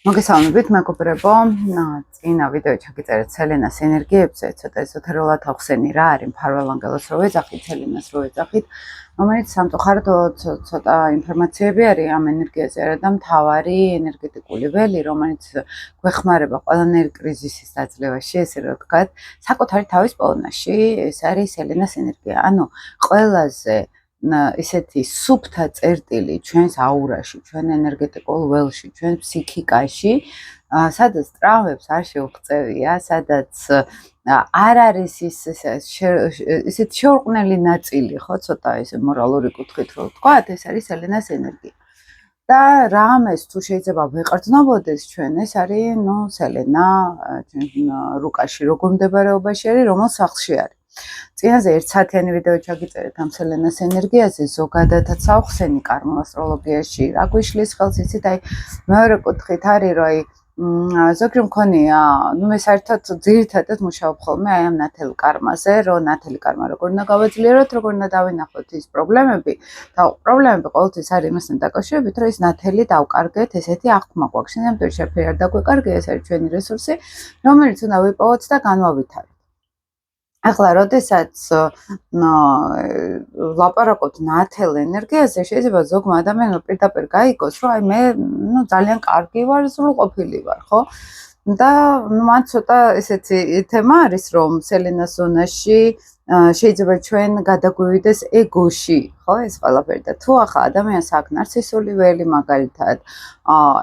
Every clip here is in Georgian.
მოგესალმებით, მეგობრებო. წინა ვიდეო ჩაგიწერეთ სელენას ენერგიებზე, ცოტა ეზოთერულად ახსენი რა არის მფარველანგელოს რო ეძახით, სელენას რო ეძახით, რომელიც სამწუხაროდ ცოტა ინფორმაციები არის ამ ენერგიაზე არა და მთავარი ენერგეტიკული ველი, რომელიც გვეხმარება ყველანაირი კრიზისის დაძლევაში, ესე რომ ვთქვათ, საკუთარი თავის პოლონაში, ეს არის სელენას ენერგია. ანუ ყველაზე ისეთი სუფთა წერტილი ჩვენს აურაში, ჩვენ ენერგეტიკულ ველში, ჩვენ ფსიქიკაში, სადაც ტრავმებს არ შეუღწევია, სადაც არ არის ის ისეთი შეურყვნელი ნაწილი, ხო, ცოტა ესე მორალური კუთხით რო ვთქვათ, ეს არის სელენას ენერგია. და რამეს თუ შეიძლება ვეყრდნობოდეს ჩვენ, ეს არის, სელენა, ჩვენ რუკაში როგორ მდებარეობაში არის, რომელ სახლში არის. წინაზე 1 საათიანი ვიდეო ჩაგიწერეთ ამ სელენას ენერგიაზე, ზოგადადაც ავხსენი კარმულ ასტროლოგიაში, რა გვიშლის ხელს იცით, აი მეორე კუთხით არის, რომ აი ზოგი მქონია, მე საერთოდ ძირითადად მუშაობ ხოლმე აი ამ ნათელი კარმაზე, რომ ნათელი კარმა როგორ უნდა გავაძლიეროთ, როგორ უნდა დავინახოთ ის პრობლემები და პრობლემები ყოველთვის არის იმასთან დაკავშირებით, რომ ის ნათელი დავკარგეთ, ესეთი აღქმა გვაქვს. შემდგომ შეფერი არ დაგვეკარგე, ეს არის ჩვენი რესურსი, რომელიც უნდა ვიპოვოთ და განვავითაროთ. ახლა, როდესაც ლაპარაკობთ ნათელ ენერგიაზე, შეიძლება ზოგმა ადამიანმა პირდაპირ გაიგოს, რომ აი მე ძალიან კარგი ვარ, სრულყოფილი ვარ, ხო? და მან ცოტა ესეთი თემა არის, რომ სელენას ზონაში შეიძლება ჩვენ გადაგვივიდეს ეგოში, ხო, ეს ყველაფერი და თუ ახლა ადამიანს აქვს ნარცისული ველი მაგალითად,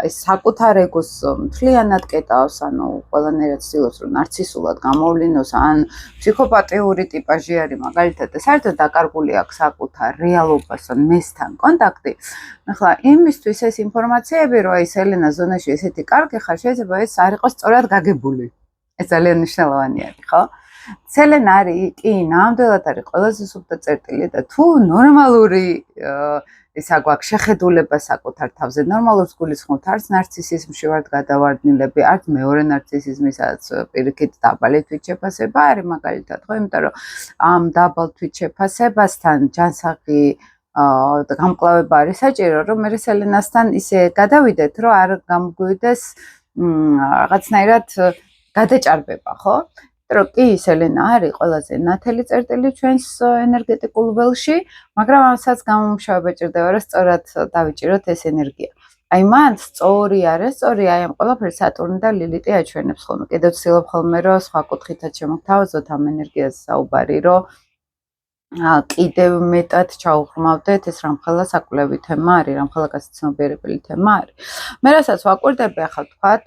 ეს საკუთარ ეგოს მთლიანად კეტავს, ანუ ყველანაირად ცდილობს, რომ ნარცისულად გამოვლინოს, ან ფსიქოპატიური ტიპაჟი არის მაგალითად და საერთოდ დაკარგული აქვს საკუთარ რეალობასთან, მესთან კონტაქტი. ახლა იმისთვის ეს ინფორმაციები, რომ აი სელენას ზონაში ესეთი კარგი ხარ, შეიძლება ეს არ იყოს სწორად გაგებული. ეს ძალიან მნიშვნელოვანი არის, ხო? სელენა არის კი ნამდვილად არის ყველაზე სუფთა წერტილი და თუ ნორმალური ისა გვაქვს შეხედულება საკუთარ თავზე, ნორმალურს გულისხმობთ, არც ნარცისიზმში ვართ გადავარდნილები, არც მეორე ნარცისიზმისაც პირიქით დაბალი თვითშეფასება არის მაგალითად, ხო, იმიტომ რომ ამ დაბალ თვითშეფასებასთან ჯანსაღი გამკლავება არის საჭირო, რომ მე სელენასთან ისე გადავიდეთ, რომ არ გამგვივიდეს რაღაცნაირად გადაჭარბება, ხო? რომ კი სელენა არის ყველაზე ნათელი წერტილი ჩვენს ენერგეტიკულ ველში, მაგრამ ამასაც გამომუშავება ჭირდება, რომ სწორად დავიჭიროთ ეს ენერგია. აი მან სწორი არის, სწორი აი ამ ყველაფერს სატურნი და ლილიტი აჩვენებს ხოლმე. კიდევ ვცდილობ ხოლმე, რომ სხვა კუთხითაც შემოგთავაზოთ ამ ენერგიაზე საუბარი, რომ კიდევ მეტად ჩაუღრმავდეთ, ეს რამხელა საკვლევი თემა არის, რამხელა გასაცნობიერებელი თემა არის. მე რასაც ვაკვირდები, ახლა ვთქვათ,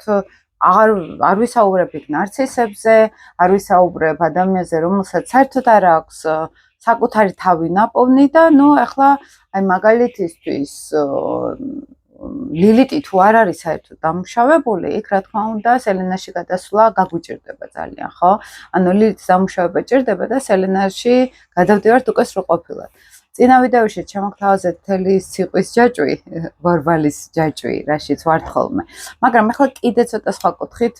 არ ვისაუბრებ ნარცისებზე, არ ვისაუბრებ ადამიანზე, რომელსაც საერთოდ არ აქვს საკუთარი თავი ნაპოვნი და ახლა აი მაგალითისთვის ლილიტი თუ არ არის საერთოდ დამუშავებული, იქ რა თქმა უნდა სელენაში გადასვლა გაგვიჭირდება ძალიან, ხო? ანუ ლილიტის დამუშავება ჭირდება და სელენაში გადავდივართ უკვე სრულყოფილად. წინა ვიდეოში ჩამოგთავაზეთ მთელი სიყვის ჯაჭვი, ბორბალის ჯაჭვი, რაშიც ვართ ხოლმე. მაგრამ ახლა კიდე ცოტა სხვა კუთხით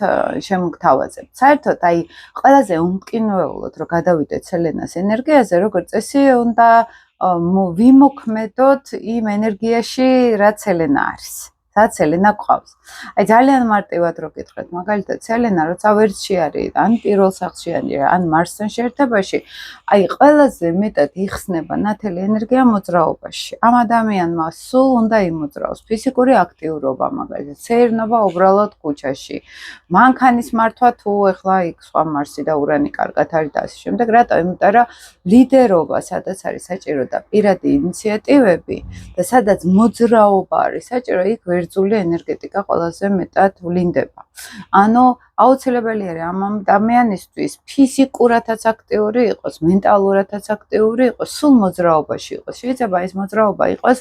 შემოგთავაზებ. საერთოდ აი ყველაზე უმტკინველოდ რომ გადავიდეთ სელენას ენერგიაზე, როგორც წესი უნდა ვიმოქმედოთ იმ ენერგიაში, რაც სელენა არის. სადაც სელენა გვყავს. აი ძალიან მარტივად რო გითხრათ, მაგალითად სელენა როცა ვერცხლში არის, ან პირველ სახლში არის, ან მარსთან შეერთებაში, აი ყველაზე მეტად იხსნება ნათელი ენერგია მოძრაობაში. ამ ადამიანმა სულ უნდა იმოძრაოს ფიზიკური აქტიურობა, მაგალითად სეირნობა უბრალოდ ქუჩაში. მანქანის მართვა თუ ეხლა იქ სხვა მარსი და ურანი კარგად არის და ასე შემდეგ, რატო? იმიტომ რომ ლიდერობა, სადაც არის საჭირო და პირადი ინიციატივები და სადაც მოძრაობა არის საჭირო, იქ ვერძული ენერგეტიკა ყველაზე მეტად ვლინდება. ანუ აუცილებელი არის ამ ადამიანისთვის ფიზიკურადაც აქტიური იყოს, მენტალურადაც აქტიური იყოს, სულ მოძრაობაში იყოს. შეიძლება ეს მოძრაობა იყოს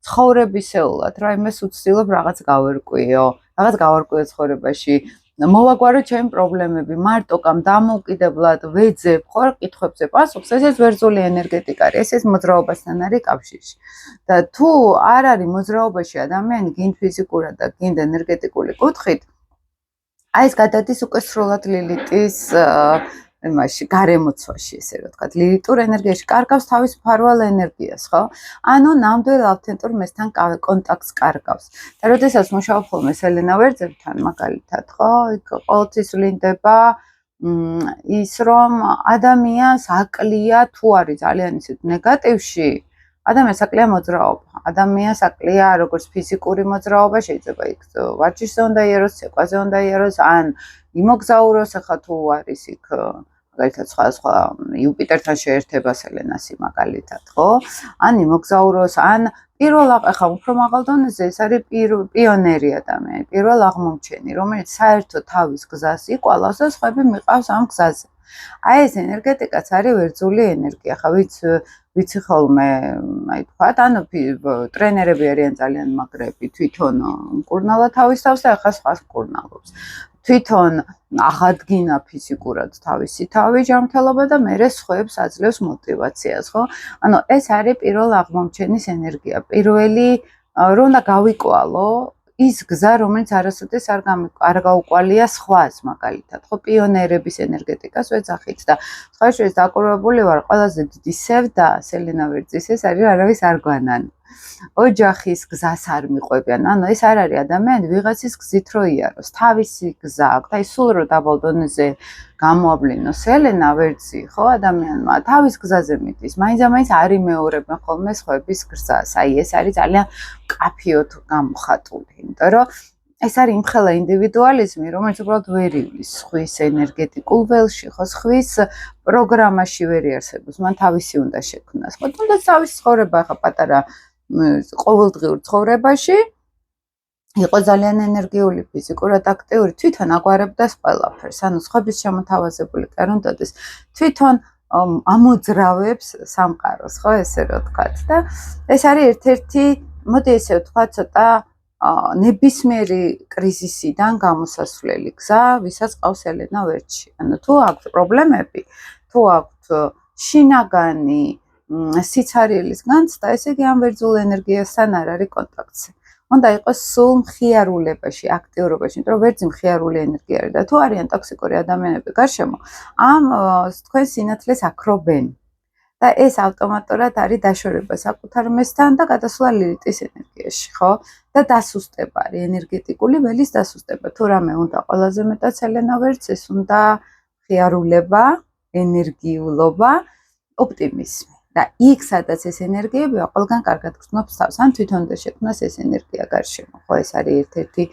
ცხოვრებისეულად, რა იმას უცდილობ რაღაც გავერკვიო, რაღაც გავარკვიო ცხოვრებაში. მოვაგვარო ჩემი პრობლემები, მარტოკამ დამოუკიდებლად ვეძებ, ხო, კითხვებზე პასუხს, ეს ვერძული ენერგეტიკა არის, ეს მოძრაობასთან არის კავშირში. და თუ არ არის მოძრაობაში ადამიანი, გინდ ფიზიკურად და გინდ ენერგეტიკული კუთხით, აი ეს გადადის უკვე სრულად ლილიტის იმაში გარემოცვაში, ესე რომ ვთქვათ, ლილიტურ ენერგიაში კარგავს თავის მფარვალ ენერგიას, ხო? ანუ ნამდვილ ავთენტურ მესთან კონტაქტს კარგავს. და როდესაც მუშაობ ხოლმე სელენა ვერძებთან, მაგალითად, ხო? იქ ყოველთვის ვლინდება ის რომ ადამიანს აკლია თუ არის ძალიან ისეთ ნეგატივში, ადამიანს აკლია მოძრაობა. ადამიანს აკლია როგორც ფიზიკური მოძრაობა, შეიძლება იქ ვარჯიშზე უნდა იაროს, ცეკვაზე უნდა იაროს, ან იმოგზაუროს, ახლა თუ არის იქ მაგალითად სხვა იუპიტერთან შეერთება სელენასი მაგალითად, ხო? ან იმოგზაუროს, ან პირველ ახლა უფრო მაღალ დონეზე ეს არის პიონერი ადამიანი, პირველ აღმომჩენი, რომელიც საერთოდ თავის გზას იკვალავს და სხვები მიყავს ამ გზაზე. აი ეს ენერგეტიკაც არის ვერძული ენერგია, ხა ვიცი ხოლმე, აი თქვათ, ანუ ტრენერები არიან ძალიან მაგრები, თვითონ მკურნალა თავის თავს და ახლა სხვას მკურნალობს. თვითონ აღადგინა ფიზიკურად თავისი თავი ჯანმრთელობა და მერე სხვებს აძლევს მოტივაციას, ხო? ანუ ეს არის პირველ აღმომჩენის ენერგია. პირველი რომ და გავიკვალო ის გზა, რომელიც არასოდეს არ გაუკვალია სხვას, მაგალითად, ხო, პიონერების ენერგეტიკას ვეძახით და სხვა შორის დაკვირვებული ვარ, ყველაზე დიდი სევდა სელენა ვერძის ეს არის არავის არ გვანან. ოჯახის გზას არ მიყვებიან, ანუ ეს არ არის ადამიანი ვიღაცის გზით რო იაროს, თავისი გზა აქვს და ის სულ რო დაბალ დონეზე გამოავლინოს სელენა ვერძი, ხო, ადამიანმა თავის გზაზე მიდის, მაინც არ იმეორებენ ხოლმე სხვების გზას. აი ეს არის ძალიან მკაფიოდ გამოხატული, იმიტომ რომ ეს არის იმხელა ინდივიდუალიზმი, რომელიც უბრალოდ ვერ ივლის ხვის ენერგეტიკულ ველში, ხო, ხვის პროგრამაში ვერ იარსებობს, მან თავისი უნდა შექმნას. ხო, თუნდაც თავისი ცხოვრება ახლა პატარა ყოველდღიურ ცხოვრებაში იყო ძალიან ენერგიული, ფიზიკურად აქტიური, თვითონ აგვარებდა ყველაფერს, ანუ სხვების შემოთავაზებული კი არ უნდადეს, თვითონ ამოძრავებს სამყაროს, ხო, ესე რომ ვთქვათ. და ეს არის ერთ-ერთი, მოდი ესე ვთქვათ, ცოტა ნებისმიერი კრიზისიდან გამოსასვლელი გზა, ვისაც ყავს სელენა ვერძში. ანუ თუ აქვთ პრობლემები, თუ აქვთ შინაგანი სიცარიელის განცდა, ესე იგი ამ ვერძულ ენერგიასთან არ არის კონტაქტზე. უნდა იყოს სულ მხიარულებაში, აქტიურობაში, იმიტომ რომ ვერძი მხიარული ენერგია არის და თუ არიან ტოქსიკური ადამიანები გარშემო, ამ თქვენ სინათლეს აქრობენ. და ეს ავტომატურად არის დაშორება საკუთარ მესთან და გადასვლა ლილიტის ენერგიაში, ხო? და დასუსტება არის ენერგეტიკული ველის დასუსტება. თუ რამე უნდა ყველაზე მეტად სელენა ვერძს, ეს უნდა მხიარულება, ენერგიულობა, ოპტიმიზმი. და იქ სადაც ეს ენერგიებია, ყველგან კარგად გრძნობს თავს, ან თვითონ და შექმნას ეს ენერგია გარშემო, ხო, ეს არის ერთ-ერთი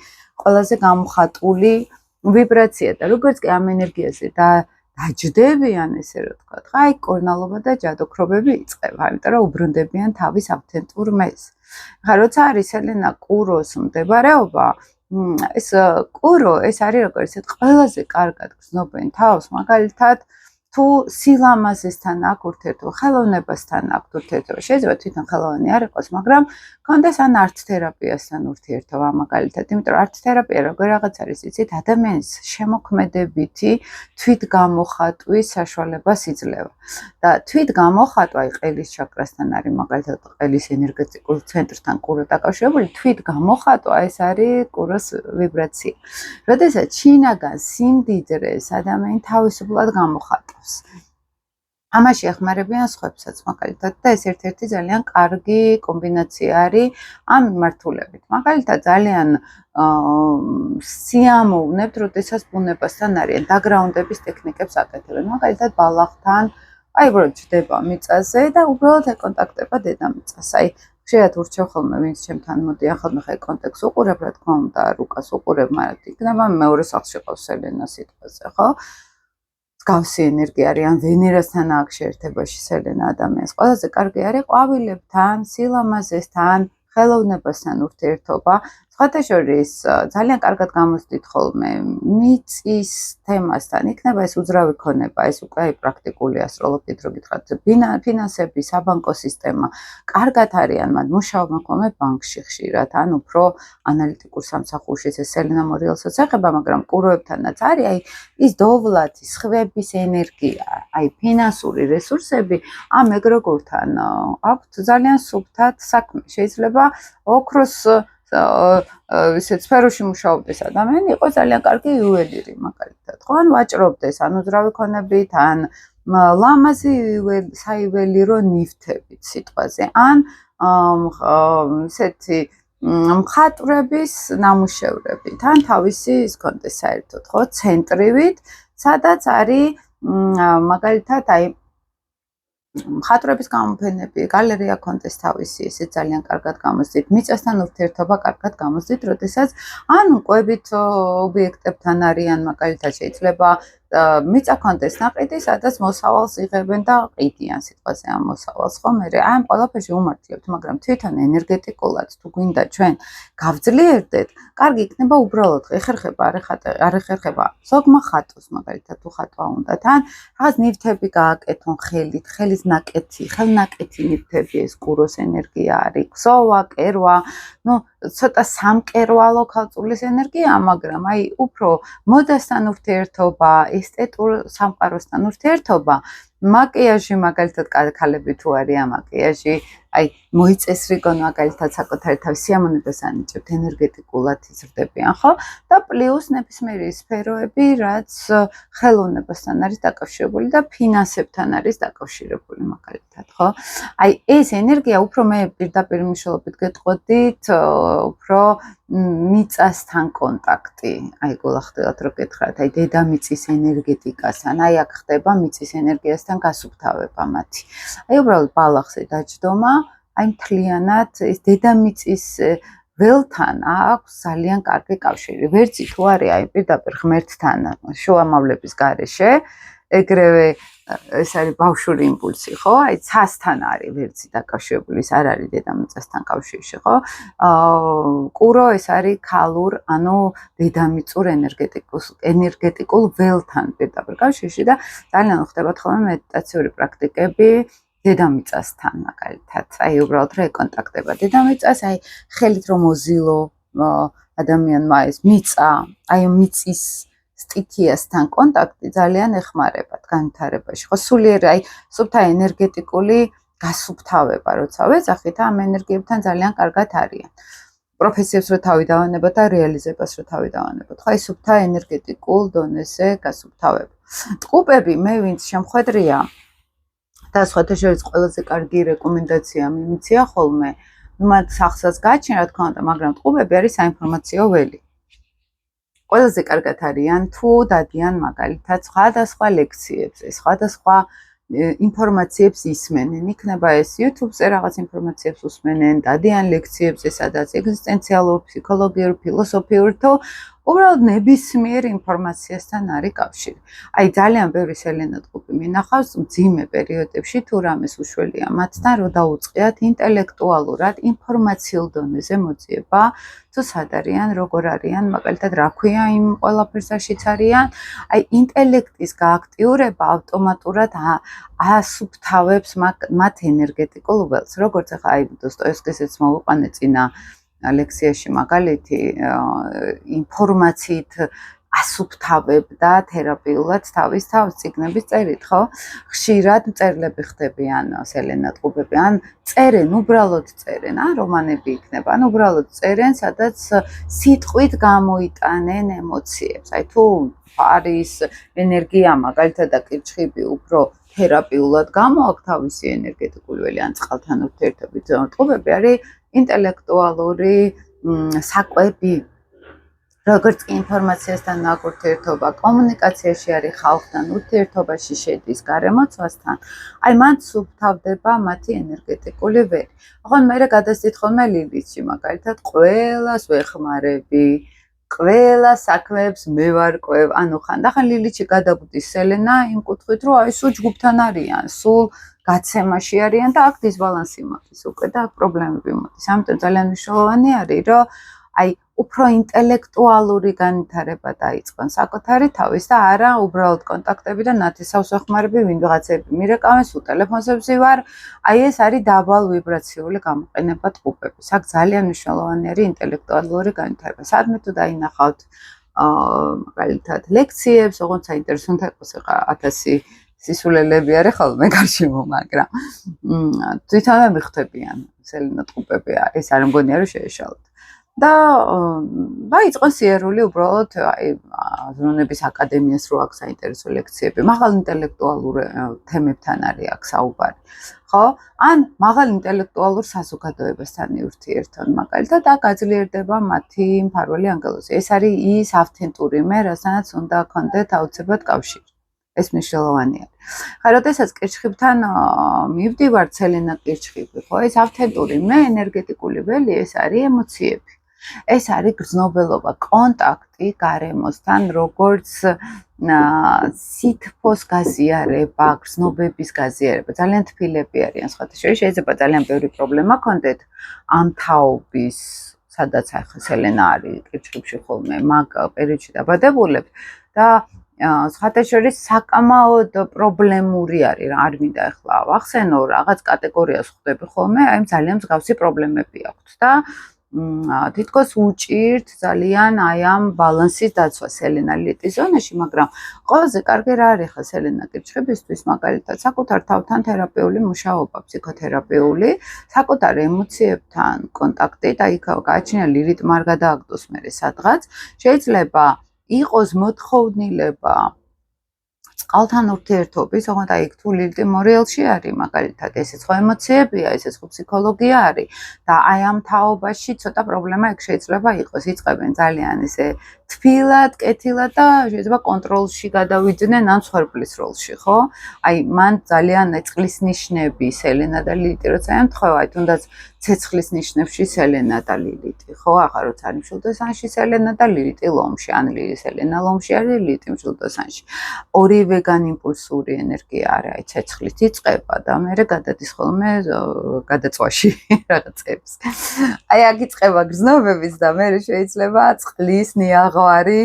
ყველაზე გამოხატული ვიბრაცია და როგორც კი ამ ენერგიაზე დაჯდებიან, ესე რომ ვთქვათ, ხა აი კორნალობა და ჯადოქრობები იწყება, იმიტომ რომ უბრუნდებიან თავის ავთენტურ მეს. ხა როცა არის სელენა კუროს მდებარეობა, ეს კურო, ეს არის როგორც ეს ყველაზე კარგად გრძნობენ თავს, მაგალითად თუ სილამაზესთან აქვს ურთიერთობა, ხელოვნებასთან აქვს ურთიერთობა, შეიძლება თვითონ ხელოვანი არ იყოს, მაგრამ კონდეს ან არტ თერაპიასთან ურთიერთობა მაგალითად, იმიტომ რომ არტ თერაპია როგორ რაღაც არის, იცით, ადამიანის შემოქმედებითი თვითგამოხატვის საშუალებას იძლევა. და თვითგამოხატვა ყელის ჩაკრასთან არის მაგალითად ყელის ენერგეტიკულ ცენტრთან კურო დაკავშირებული, თვითგამოხატვა ეს არის კუროს ვიბრაცია. როდესაც შინაგან სიმდიდრეს ადამიანი თავისუფლად გამოხატავს. ამაში ეხმარებიან სხვებსაც მაგალითად და ეს ერთ-ერთი ძალიან კარგი კომბინაცია არის ამ მიმართულებით. მაგალითად ძალიან სიამოვნებთ, როდესაც ბუნებასთან არიან, დაგრაუნდების ტექნიკებს აკეთებენ. მაგალითად ბალახთან, აი უბრალოდ ჯდება მიწაზე და უბრალოდ ეკონტაქტება დედამიწას. აი ხშირად ურჩევ ხოლმე ვინც ჩემთან მოდიან ხოლმე ხა კონტექსტს უყურებ, რა თქმა უნდა, რუკას უყურებ, მაგრამ იქნება მეორე სახლში ყავს სელენა სიტყვაზე, ხო? მსგავსი ენერგია არის, ან ვენერასთან აქვს შეერთებაში სელენა ადამიანს. ყველაზე კარგი არის ყვავილებთან, სილამაზესთან, ხელოვნებასთან ურთიერთობა. სხვათა შორის ძალიან კარგად გამოსდით ხოლმე მიწის თემასთან. იქნება ეს უძრავი ქონება, ეს უკვე პრაქტიკული ასტროლოგიით რო გითხრათ, ფინანსები, საბანკო სისტემა. კარგად არიან, მათ მუშაობენ ხოლმე ბანკში ხშირად, ან უფრო ანალიტიკურ სამსახურში, ეს სელენა მორიელსაც ეხება, მაგრამ კუროებთანაც არის, აი ის დოვლათი, სხვების ენერგია, აი ფინანსური რესურსები ამ ეგრეგორთან აქვთ ძალიან სუფთად საქმე. შეიძლება ოქროს ისეთ სფეროში მუშაობდეს ადამიანი, იყოს ძალიან კარგი იუველირი მაგალითად, ხო? ან ვაჭრობდეს, ან უძრავი ქონებით, ან ლამაზი საიუველირო ნივთებით სიტყვაზე, ან ისეთი მხატვრების ნამუშევრებით, ან თავისი ის კონდეს საერთოდ, ხო, ცენტრივით, სადაც არის მაგალითად აი მხატვრების გამოფენები, გალერეა კონდეს თავისი, ესე ძალიან კარგად გამოსდით, მიწასთან ურთიერთობა კარგად გამოსდით, როდესაც ან ყვებით ობიექტებთან არიან, მაგალითად შეიძლება მიწა კონდეს ნაყიდი, სადაც მოსავალს იღებენ და ყიდიან სიტყვაზე ამ მოსავალს, ხო? მე ამ ყველაფერში უმართლებთ, მაგრამ თვითონ ენერგეტიკულად თუ გვინდა ჩვენ გავძლიერდეთ, კარგი იქნება უბრალოდ ეხერხება, არ ეხერხება ზოგმა ხატოს, მაგალითად თუ ხატვა უნდა, თან რაღაც ნივთები გააკეთონ ხელით, ხელის ნაკეთი, ხელნაკეთი ნივთები, ეს კუროს ენერგია არის, ქსოვა, კერვა, ну, ცოტა სამკერვალო ქალწულის ენერგია, მაგრამ აი უფრო მოდასთან ურთიერთობა, ესთეტურ სამყაროსთან ურთიერთობა, მაკიაჟი მაგალითად ქალები თუ არიან მაკიაჟი, აი მოიწესრიგონ მაგალითად საკუთარი თავის სიამოვნებას ანიჭებთ, ენერგეტიკულად იზრდებიან, ხო? და პლუს ნებისმიერი სფეროები, რაც ხელოვნებასთან არის დაკავშირებული და ფინანსებთან არის დაკავშირებული მაგალითად, ხო? აი ეს ენერგია უფრო მე პირდაპირ მნიშვნელობით გეტყოდით, უფრო მიწასთან კონტაქტი, აი გულახდილად რო გეთხრათ, აი დედამიწის ენერგეტიკასთან, აი აქ ხდება მიწის ენერგიასთან გასუფთავება მათი. აი უბრალოდ ბალახზე დაჯდომა, აი მთლიანად ეს დედამიწის ველთან აქვს ძალიან კარგი კავშირი. ვერცი თუ არის აი პირდაპირ ღმერთთან შუამავლების გარეშე, ეგრევე ეს არის ბავშვური იმპულსი, ხო? აი ცასთან არის ვერცი დაკავშირებული, ეს არ არის დედამიწასთან კავშირში, ხო? კურო ეს არის ქალურ, ანუ დედამიწურ ენერგეტიკულ ველთან პირდაპირ კავშირში და ძალიან ხდებათ ხოლმე მედიტაციური პრაქტიკები დედამიწასთან მაგალითად. აი უბრალოდ რა ეკონტაქტება დედამიწას, აი ხელით რომ მოზილო ადამიანმა ეს მიწა, აი მიწის სტიქიასთან კონტაქტი ძალიან ეხმარებათ განვითარებაში. ხო, სულიერ აი სუფთა ენერგეტიკული გასუფთავება, როცა ვეძახით, ამ ენერგიებთან ძალიან კარგად არიან. პროფესიებს რო თავი დავანებოთ და რეალიზებას რო თავი დავანებოთ. ხო, აი სუფთა ენერგეტიკულ დონეზე გასუფთავება. ტყუპები მე ვინც შემხვედრია და სხვათა შორის ყველაზე კარგი რეკომენდაცია მიმიცია ხოლმე, მათ სახსაც გააჩნია, რა თქმა უნდა, მაგრამ ტყუპები არის საინფორმაციო ველი. ყველაზე კარგად არიან თუ დადიან მაგალითად სხვადასხვა ლექციებზე, სხვადასხვა ინფორმაციებს ისმენენ. იქნება ეს YouTube-ზე რაღაც ინფორმაციებს უსმენენ, დადიან ლექციებზე, სადაც ეგზისტენციალურ, ფსიქოლოგიურ, ფილოსოფიურ თუ უბრალოდ ნებისმიერ ინფორმაციასთან არის კავშირი. აი ძალიან ბევრი სელენა ტყუპი მინახავს მძიმე პერიოდებში თუ რამეს უშველია მათთან, რომ დაუწყიათ ინტელექტუალურად ინფორმაციულ დონეზე მოძიება, თუ სად არიან, როგორ არიან, მაგალითად რა ქვია იმ ყველაფერს რაშიც არიან, აი ინტელექტის გააქტიურება ავტომატურად ასუფთავებს მათ ენერგეტიკულ ველს. როგორც ახლა აი დოსტოევსკისაც მოვიყვანე წინა ლექციაში მაგალითი ინფორმაციით ასუფთავებდა თერაპიულად თავის თავს წიგნების წერით, ხო? ხშირად მწერლები ხდებიან სელენა ტყუპები, ან წერენ, უბრალოდ წერენ, ან რომანები იქნება, ან უბრალოდ წერენ, სადაც სიტყვით გამოიტანენ ემოციებს. აი თუ არის ენერგია მაგალითად და კირჩხიბი უფრო თერაპიულად გამოაქვს თავისი ენერგეტიკული ველი ან წყალთან ურთიერთობით, ტყუპები არის ინტელექტუალური საკვები, როგორც კი ინფორმაციასთან ურთიერთობა, კომუნიკაციაში არის ხალხთან ურთიერთობაში შედის გარემოცვასთან, აი მან სუფთავდება მათი ენერგეტიკული ველი. ოღონდ მე გადასდით ხოლმე ლილითში, მაგალითად, ყველას ვეხმარები, ყველა საქმეებს მე ვარკვევ, ანუ ხანდახან ლილითში გადაგვდის სელენა იმ კუთხით, რომ აი სულ ჯგუფთან არიან, სულ გაცემაში არიან და აქ დისბალანსი მოდის უკვე და აქ პრობლემები მოდის. ამიტომ ძალიან მნიშვნელოვანი არის, რომ აი უფრო ინტელექტუალური განვითარება დაიწყონ საკუთარი თავის და არა უბრალოდ კონტაქტები და ნათესავს ვეხმარები, ვინ ვიღაცები მირეკავენ, სულ ტელეფონზე ვზივარ. აი ეს არის დაბალ ვიბრაციული გამოყენება ტყუპების. აქ ძალიან მნიშვნელოვანი არის ინტელექტუალური განვითარება. სადმე თუ დაინახავთ მაგალითად ლექციებს, ოღონდ საინტერესო უნდა იყოს ახლა 1000 სისულელები არის ხოლმე გარშემო, მაგრამ თვითონვე მიხვდებიან სელენა ტყუპები არის, არ მგონია რომ შეეშალოთ. და დაიწყო სიერული უბრალოდ აი აზროვნების აკადემიას რო აქვს საინტერესო ლექციები, მაღალ ინტელექტუალურ თემებთან არის აქ საუბარი. ხო? ან მაღალ ინტელექტუალურ საზოგადოებასთან ურთიერთონ, მაგალითად, აქ გაძლიერდება მათი მფარველი ანგელოზი. ეს არის ის ავთენტური მე, რასაც უნდა გქონდეთ აუცილებლად კავშირი. ეს მნიშვნელოვანია. ხა, როდესაც კირჩხიბთან მივდივართ, სელენა კირჩხიბი, ხო? ეს ავთენტური მე, ენერგეტიკული ველი, ეს არის ემოციები. ეს არის გრძნობელობა, კონტაქტი გარემოსთან, როგორც სითბოს გაზიარება, გრძნობების გაზიარება, ძალიან თბილები არიან სხვათა შორის, შეიძლება ძალიან ბევრი პრობლემა გქონდეთ ამ თაობის, სადაც ახლა სელენა არის კირჩხიბში ხოლმე, მაგ პერიოდში დაბადებულებს და სხვათა შორის საკამაოდ პრობლემური არის, არ მინდა ახლა ვახსენო, რაღაც კატეგორიას ხვდები ხოლმე, აი ძალიან მსგავსი პრობლემები აქვთ და თითქოს უჭირთ ძალიან აი ამ ბალანსის დაცვა სელენა ლიტის ზონაში, მაგრამ ყველაზე კარგი რა არის ხა სელენა კირჩხიბისთვის, მაგალითად, საკუთარ თავთან თერაპიული მუშაობა, ფსიქოთერაპიული, საკუთარ ემოციებთან კონტაქტი და იქ გააჩნია ლირიტმა არ გადააგდოს მერე სადღაც, შეიძლება იყოს მოთხოვნილება წყალთან ურთიერთობის, ოღონდ აი თუ ლილიტი მორიელში არის, მაგალითად, ესეც ხო ემოციებია, ესეც ხო ფსიქოლოგია არის და აი ამ თაობაში ცოტა პრობლემა იქ შეიძლება იყოს. იწყებენ ძალიან ესე თბილად, კეთილად და შეიძლება კონტროლში გადავიდნენ ან მსხვერპლის როლში, ხო? აი მან ძალიან წყლის ნიშნები სელენა და ლილიტი როცა ემთხვევა, აი თუნდაც ცეცხლის ნიშნებში სელენა და ლილიტი, ხო? ახლა როცა არის მშვილდოსანში სელენა და ლილიტი ლომში, ან სელენა ლომში არის, ლილიტი მშვილდოსანში. ორივე განიმპულსური ენერგია არის, აი ცეცხლით იწყება და მერე გადადის ხოლმე გადაწვაში რაღაცებს. აი აქ იწყება გრძნობების და მერე შეიძლება წყლის ნიაღვარი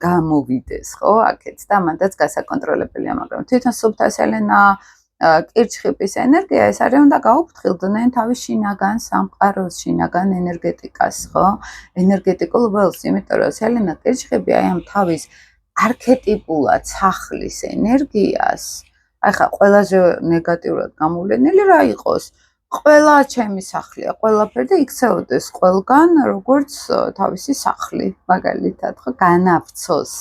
გამოვიდეს, ხო? აქეთ და მანდაც გასაკონტროლებელია, მაგრამ თვითონ სუფთა სელენა კირჩხიბის ენერგია ეს არის უნდა გაუფრთხილდნენ თავის შინაგან სამყაროს, შინაგან ენერგეტიკას, ხო? ენერგეტიკულ ველს, იმიტომ რომ სელენა კირჩხიბი აი ამ თავის არქეტიპულად სახლის ენერგიას, აი ხა ყველაზე ნეგატიურად გამოვლენილი რა იყოს? ყველა ჩემი სახლია, ყველაფერი და იქცეოდეს ყველგან როგორც თავისი სახლი, მაგალითად, ხო, განავრცოს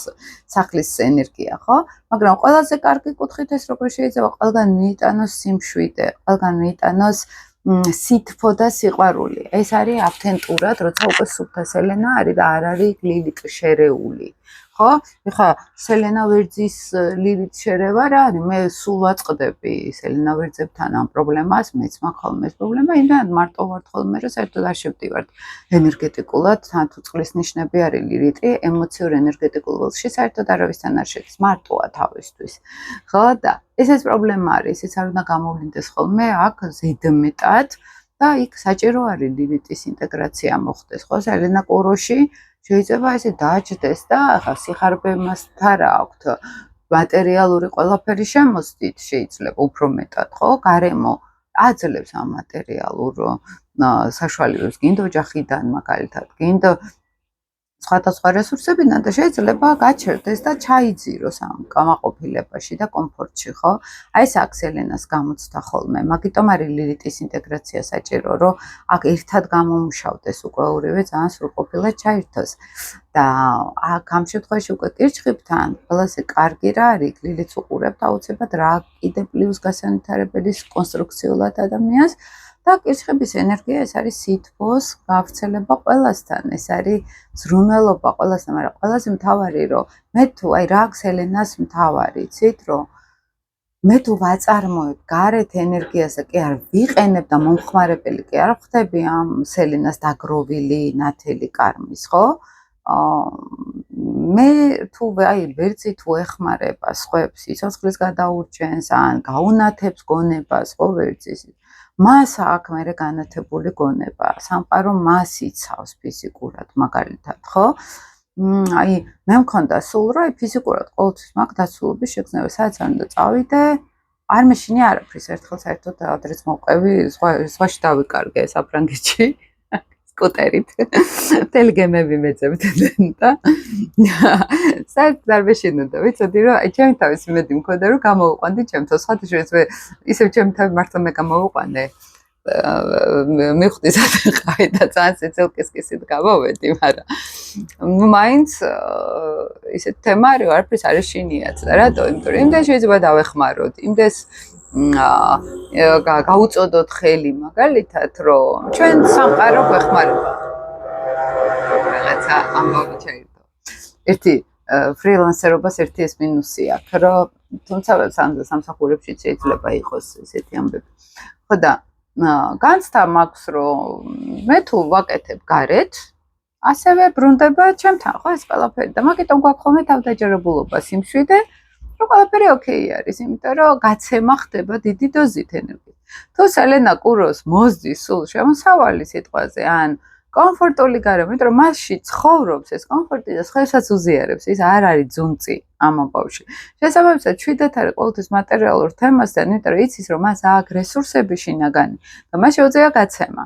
სახლის ენერგია, ხო? მაგრამ ყველაზე კარგი კუთხით ეს როგორ შეიძლება ყველგან მიიტანოს სიმშვიდე, ყველგან მიიტანოს სითბო და სიყვარული. ეს არის ავთენტურად, როცა უკვე სუფთა სელენა არის და არ არის ლილიტ შერეული. ხო? ეხა სელენა ვერძის ლილიტ შერევა რა არის? მე სულ ვაწყდები სელენა ვერძებთან ამ პრობლემას, მეც მაქვს ხოლმე ეს პრობლემა, იმდანად მარტო ვარ ხოლმე, რომ საერთოდ არ შევდივართ ენერგეტიკულად, თან თუ წყლის ნიშნები არის ლილიტი, ემოციურ ენერგეტიკულ ველში საერთოდ არავისთან არ შედის, მარტოა თავისთვის. ხო და ესეც პრობლემა არის, ისიც არ უნდა გამოვლინდეს ხოლმე აქ ზედმეტად და იქ საჭირო არის ლილიტის ინტეგრაცია მოხდეს, ხო? სელენა კოროში შეიძლება ესე დააჭდეს და ახლა სიხარბემასთან რა აქვთ მატერიალური ყველაფერი შემოსდით შეიძლება უფრო მეტად, ხო? გარემო აძლევს ამ მატერიალურ საშუალებებს, გინდ ოჯახიდან მაგალითად, გინდ სხვადასხვა რესურსებიდან და შეიძლება გაჩერდეს და ჩაიძიროს ამ კამაყოფილებაში და კომფორტში, ხო? აი ეს აქ სელენას გამოცდა ხოლმე, მაგიტომ არის ლილიტის ინტეგრაცია საჭირო, რომ აქ ერთად გამომუშავდეს უკვე ორივე ძალიან სრულყოფილად ჩაერთოს. და აქ ამ შემთხვევაში უკვე კირჩხიბთან ყველაზე კარგი რა არის, ლილიტს უყურებთ აუცილებლად რა კიდე პლუს გასანვითარებელი კონსტრუქციულად ადამიანს და კირჩხიბის ენერგია ეს არის სითბოს გავრცელება ყველასთან, ეს არის ზრუნველობა ყველასთან, მაგრამ ყველაზე მთავარი რომ მე თუ აი რა სელენას მთავარი, იცით რომ მე თუ ვაწარმოებ გარეთ ენერგიას და კი არ ვიყენებ და მომხმარებელი კი არ ხდები ამ სელენას დაგროვილი ნათელი კარმის, ხო? მე თუ აი ვერცი თუ ეხმარება სხვებს, სიცოცხლის გადაურჩენს ან გაუნათებს გონებას, ხო ვერცის მას აქვს მერე განათებული გონება, სამყარო მას იცავს ფიზიკურად მაგალითად, ხო? აი მე მქონდა სულ რა ფიზიკურად ყოველთვის მაქვს დაცულობის შეგრძნება, სადაც არ უნდა წავიდე, არ მეშინი არაფრის, ერთხელ საერთოდ ადრეც მოვყევი, სხვაში დავიკარგე საფრანგეთში. სკუტერით. მთელი გემები მეძებდნენ და საერთოდ არ მეშინოდა, ვიცოდი რომ აი ჩემი თავის იმედი მქონდა რომ გამოვიყვანდი ჩემთვის, სხვათა შორის ისევ ჩემი თავი მართლა მე გამოვიყვანე. მივხვდი სადღაი და ძალიან სიცილკისკისით გამოვედი, მაგრამ მაინც ისეთ თემა არის, არაფერს არ ეშინიათ და რატო? იმიტომ რომ იმდენ შეიძლება დავეხმაროთ, იმდეს გაუწოდოთ ხელი მაგალითად, რომ ჩვენ სამყარო გვეხმარება. რაღაცა ამბავი ჩაირდო. ერთი ფრილანსერობას ერთი ეს მინუსი აქვს, რომ თუმცა სამსახურებშიც შეიძლება იყოს ესეთი ამბები. ხო და განცდა მაქვს, რომ მე თუ ვაკეთებ გარეთ, ასევე ბრუნდება ჩემთან, ხო ეს ყველაფერი და მაგიტომ გვაქვს ხოლმე თავდაჯერებულობა სიმშვიდე, რომ ყველაფერი ოკეი არის, იმიტომ რომ გაცემა ხდება დიდი დოზით ენერგიის. თუ სელენა კუროს მოსდის სულ შემოსავალი სიტყვაზე, ან კომფორტული გარემო, იმიტომ რომ მასში ცხოვრობს ეს კომფორტი და სხვასაც უზიარებს, ის არ არის ძუნწი ამ ამბავში. შესაბამისად, ჩვიდათ არის ყოველთვის მატერიალურ თემასთან, იმიტომ რომ იცის, რომ მას აქვს რესურსები შინაგანი და მას შეუძლია გაცემა.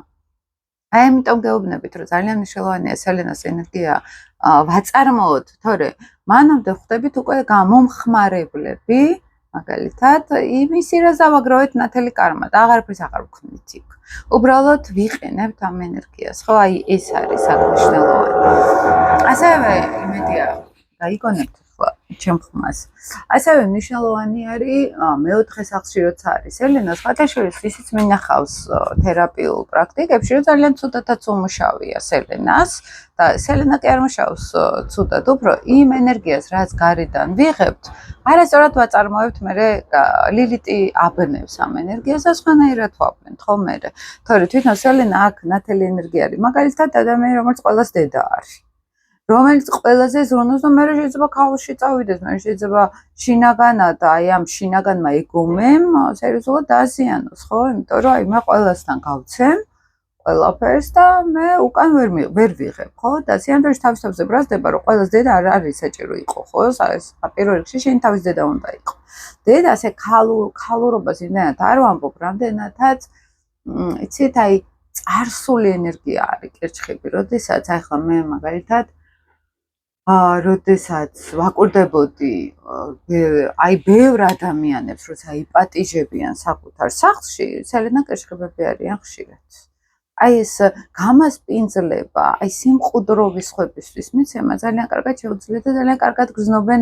აი ამიტომ გეუბნებით, რომ ძალიან მნიშვნელოვანია სელენას ენერგია ვაწარმოოთ, თორე მანამდე ხვდებით უკვე გამომხმარებლები, მაგალითად, იმისი რა დავაგროვეთ ნათელი კარმა და აღარაფერს აღარ ვქნით იქ. უბრალოდ ვიყენებთ ამ ენერგიას, ხო? აი ეს არის საკმაოდ. ასევე იმედია გაიგონებთ ხო ჩემ ხმას. ასევე მნიშვნელოვანი არის მეოთხე სახლში როცა არის სელენა, სხვადასხვა ისიც მინახავს თერაპიულ პრაქტიკებში, რომ ძალიან ცუდათაც უმუშავია სელენას და სელენა კი არ მუშაობს ცუდად, უფრო იმ ენერგიას, რაც გარედან ვიღებთ, არასწორად ვაწარმოებთ, მე ლილიტი აბნევს ამ ენერგიას და სხვანაირად ვაბნევთ, ხო მე. თორე თვითონ სელენა აქ ნათელი ენერგია არის, მაგალითად ადამიანი, რომელიც ყველას დედა არის. რომელიც ყველაზე ზრუნავს და მე შეიძლება ქაოსში წავიდეს, მე შეიძლება შინაგანად აი ამ შინაგანმა ეგომემ სერიოზულად დააზიანოს, ხო? იმიტომ რომ აი მე ყველასთან გავცემ ყველაფერს და მე უკან ვერ ვიღებ, ხო? და სიამოვნებაში თავისთავზე ბრაზდება, რომ ყველას დედა არ არის საჭირო იყო, ხო? ეს პირველ რიგში შენ თავის დედა უნდა იყო. დედა ასე ქალურობას იმდენად არ ვამბობ, რამდენადაც იცით აი წარსული ენერგია არის კერჩხები, როდესაც ახლა მე მაგალითად როდესაც ვაკვირდებოდი აი ბევრ ადამიანებს, როცა იპატიჟებიან საკუთარ სახლში, სელენა კერჩხებები არიან ხშირად. აი ეს გამასპინძლება, აი სიმყუდროვის ხვებისთვის მიცემა ძალიან კარგად შეუძლია და ძალიან კარგად გრძნობენ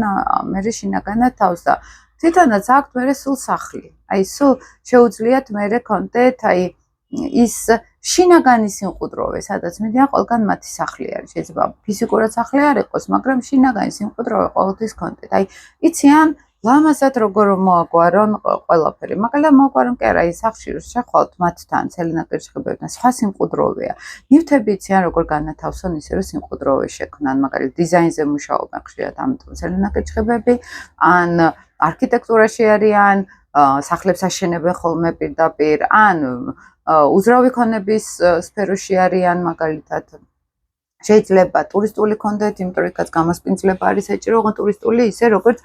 მე შინაგანად თავს და თვითონაც აქვთ მე სულ სახლი. აი სულ შეუძლიათ მე კონტენტ აი ის შინაგანი სიმყუდროვე, სადაც მიდიან ყველგან მათი სახლი არის. შეიძლება ფიზიკურად სახლი არ იყოს, მაგრამ შინაგანი სიმყუდროვე ყოველთვის კონტენტ. აი იციან ლამაზად როგორ მოაგვარონ ყველაფერი. მაგალითად მოაგვარონ კი არა, ის სახლში რო შეხვალთ მათთან, სელენა კერჩხებებთან, სხვა სიმყუდროვეა. ნივთები იციან როგორ განათავსონ ისე რომ სიმყუდროვე შექმნან, მაგალითად დიზაინზე მუშაობენ ხშირად, ამიტომ სელენა კერჩხებები ან არქიტექტურაში არიან, სახლებს აშენებენ ხოლმე პირდაპირ, ან უძრავი ქონების სფეროში არიან, მაგალითად შეიძლება ტურისტული კონდეთ, იმიტომ რომ იქაც გამასპინძლება არის საჭირო, ოღონდ ტურისტული ისე როგორც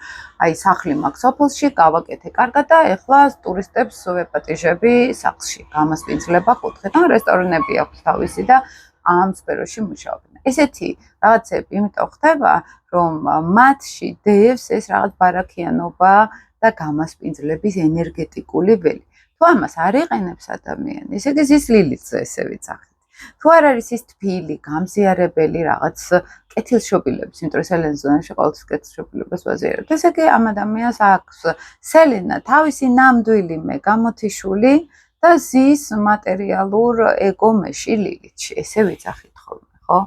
აი სახლი მაქვს სოფელში, გავაკეთე კარგად და ეხლა ტურისტებს ვეპატიჟები სახლში. გამასპინძლება კუთხიდან რესტორნები აქვს თავისი და ამ სფეროში მუშაობენ. ესეთი რაღაცები იმიტომ ხდება, რომ მათში დევს ეს რაღაც ბარაქიანობა და გამასპინძლების ენერგეტიკული ველი. თუ ამას არ იყენებს ადამიანი, ესე იგი ის ლილიტზე ესე ვიცახით. თუ არ არის ის თბილი, გამზიარებელი რაღაც კეთილშობილების, იმიტომ რომ სელენის ზონაში ყოველთვის კეთილშობილებას ვაზიარებთ. ესე იგი ამ ადამიანს აქვს სელენა თავისი ნამდვილი გამოთიშული და ზის მატერიალურ ეგომეში ლილიტში, ესე ვიცახით ხოლმე, ხო?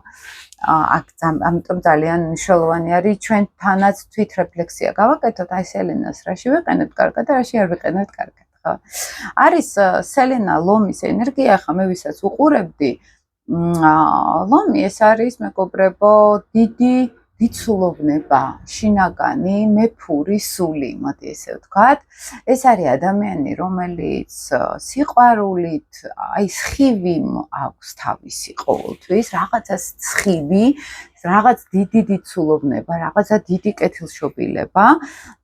ამიტომ ძალიან მნიშვნელოვანი არის ჩვენთანაც თვითრეფლექსია გავაკეთოთ, აი სელენას რაში ვიყენებთ კარგად და რაში არ ვიყენებთ კარგად. არის სელენა ლომის ენერგია, ახლა მე ვისაც უყურებდი, ლომი ეს არის მეგობრებო, დიდი ვიცულოვნება, შინაგანი, მეფური სული, მოდი ესე ვთქვათ. ეს არის ადამიანი, რომელიც სიყვარულით, აი სხივი აქვს თავისი ყოველთვის, რაღაცა სხივი, რაღაც დიდი ვიცულოვნება, რაღაცა დიდი კეთილშობილება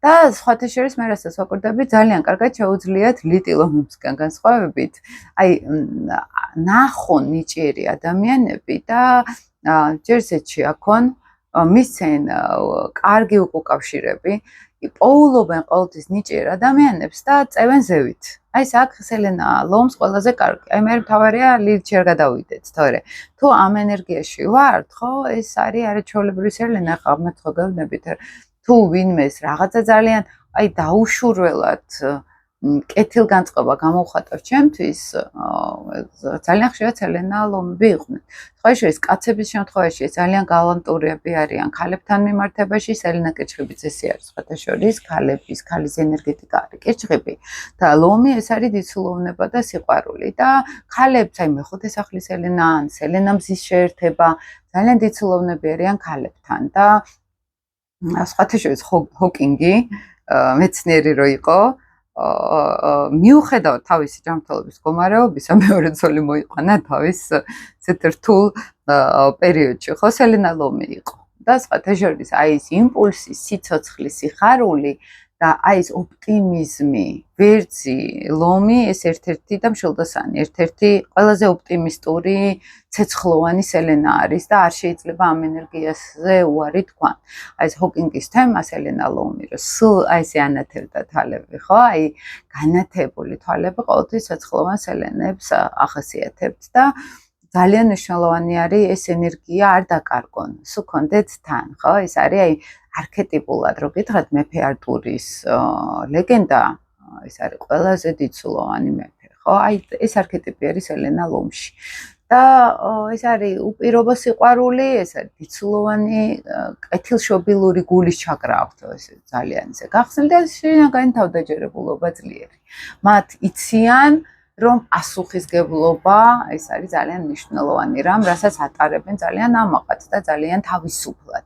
და სხვათა შორის მე რასაც ვაკვირდები, ძალიან კარგად შეუძლიათ ლიტილომებსგან განსხვავებით, აი ნახონ ნიჭიერი ადამიანები და ჯერ ზეთში აქონ მისცენ კარგი უკავშირები, პოულობენ ყოველთვის ნიჭიერ ადამიანებს და წევენ ზევით. აი აქ სელენა ლომს ყველაზე კარგი. აი მე მთავარია ლილით ვერ გადავიდეთ, თორე თუ ამ ენერგიაში ვართ, ხო, ეს არის არაჩვეულებრივი სელენა, ხა მე ხო გეუბნებით, თუ ვინმეს რაღაცა ძალიან აი დაუშურველად კეთილგანწყობა გამოვხატავს ჩემთვის, ძალიან ხშირად სელენა ლომები იყვნენ. სხვა შორის კაცების შემთხვევაში ძალიან გალანტურები არიან ქალებთან მიმართებაში, სელენა კეჩხიბიც ესე არის სხვათა შორის, ქალის ენერგეტიკა არის კეჩხიბი და ლომი ეს არის დიცულოვნება და სიყვარული და ქალებს აი მეხუთე სახლის სელენა ან სელენა მზის შეერთება ძალიან დიცულოვნები არიან ქალებთან და სხვათა შორის ჰოკინგი მეცნიერი რო იყო მიუხედავად თავისი ჯანმრთელობის მდგომარეობისა მეორე ცოლი მოიყვანა თავის ცეთ რთულ პერიოდში ხო სელენა ლომი იყო და სხვათა შორის აი ეს იმპულსი სიცოცხლე სიხარული და აი ეს ოპტიმიზმი ვერძი ლომი ეს ერთ-ერთი და მშილდოსანი ერთ-ერთი ყველაზე ოპტიმისტური ცეცხლოვანი სელენა არის და არ შეიძლება ამ ენერგიაზე უარი თქვან. აი ეს ჰოკინგის თემა სელენა ლომი რო სულ აი ესე ანათებდა თვალები ხო? აი განათებული თვალები ყოველთვის ცეცხლოვან სელენებს ახასიათებთ და ძალიან მნიშვნელოვანი არის ეს ენერგია არ დაკარგონ. სულ კონდეთ თან, ხო? ეს არის აი არქეტიპულად რო გითხრათ მეფე არტურის ლეგენდა, ეს არის ყველაზე დიცულოვანი მეფე, ხო? აი ეს არქეტიპი არის სელენა ლომში. და ეს არის უპირობო სიყვარული, ეს არის დიცულოვანი კეთილშობილური გულის ჩაკრა აქვთ ეს ძალიან ისე გახსნილი და შინაგანი თავდაჯერებულობა ძლიერი. მათ იციან რომ პასუხისგებლობა ეს არის ძალიან მნიშვნელოვანი რამ, რასაც ატარებენ ძალიან ამაყად და ძალიან თავისუფლად.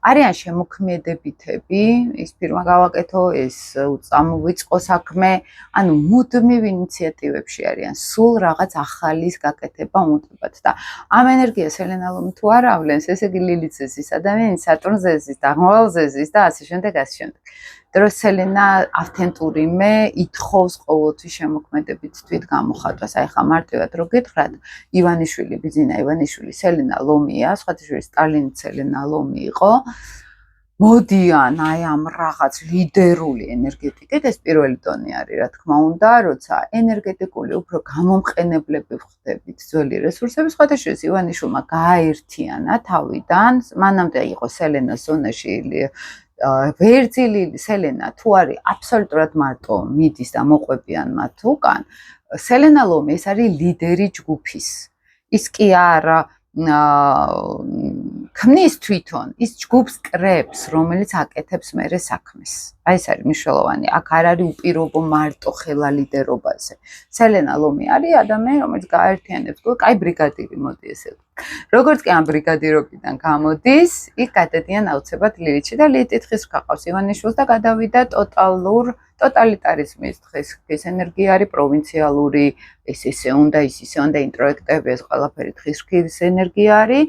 არიან შემოქმედებითები, ის ფირმა გავაკეთო, ეს წამოვიწყო საქმე, ანუ მუდმივ ინიციატივებში არიან, სულ რაღაც ახალის გაკეთება უნდებათ და ამ ენერგიას სელენა ლომი თუ არ ავლენს, ესე იგი ლილით ზეზის ადამიანის, სატურნ ზეზის და აღმავალ ზეზის და ასე შემდეგ, ასე შემდეგ. დროს სელენა ავთენტური მე ითხოვს ყოველთვის შემოქმედებით თვით გამოხატვას. აი ხა მარტივად რო გითხრათ, ივანიშვილი, ბიძინა ივანიშვილი სელენა ლომია, სხვათა შორის სტალინი სელენა ლომი იყო. მოდიან აი ამ რაღაც ლიდერული ენერგეტიკით, ეს პირველი დონე არის, რა თქმა უნდა, როცა ენერგეტიკული უფრო გამომყენებლები ვხდებით ძველი რესურსების, სხვათა შორის ივანიშვილმა გააერთიანა თავიდან, მანამდე იყო სელენას ზონაში ვერძილი სელენა თუ არის აბსოლუტურად მარტო მიდის და მოყვებიან მათ უკან სელენა ლომი ეს არის ლიდერი ჯგუფის ის კი არა ქმნის თვითონ ის ჯგუფს კრებს რომელიც აკეთებს მერე საქმეს აი ეს არის მნიშვნელოვანი აქ არ არის უპირობო მარტო ხელა ლიდერობაზე სელენა ლომი არის ადამიანი რომელიც გააერთიანებს კაი ბრიგადირი მოდი ესე როგორც კი ამ ბრიგადირობიდან გამოდის, იქ გადადიან აუცილებლად ლილითში და ლილითი თხის გყავს ივანიშვილს და გადავიდა ტოტალიტარიზმის თხის ენერგია არის პროვინციალური, ეს ისე უნდა, ის ისე უნდა ინტროექტები, ეს ყველაფერი თხის ენერგია არის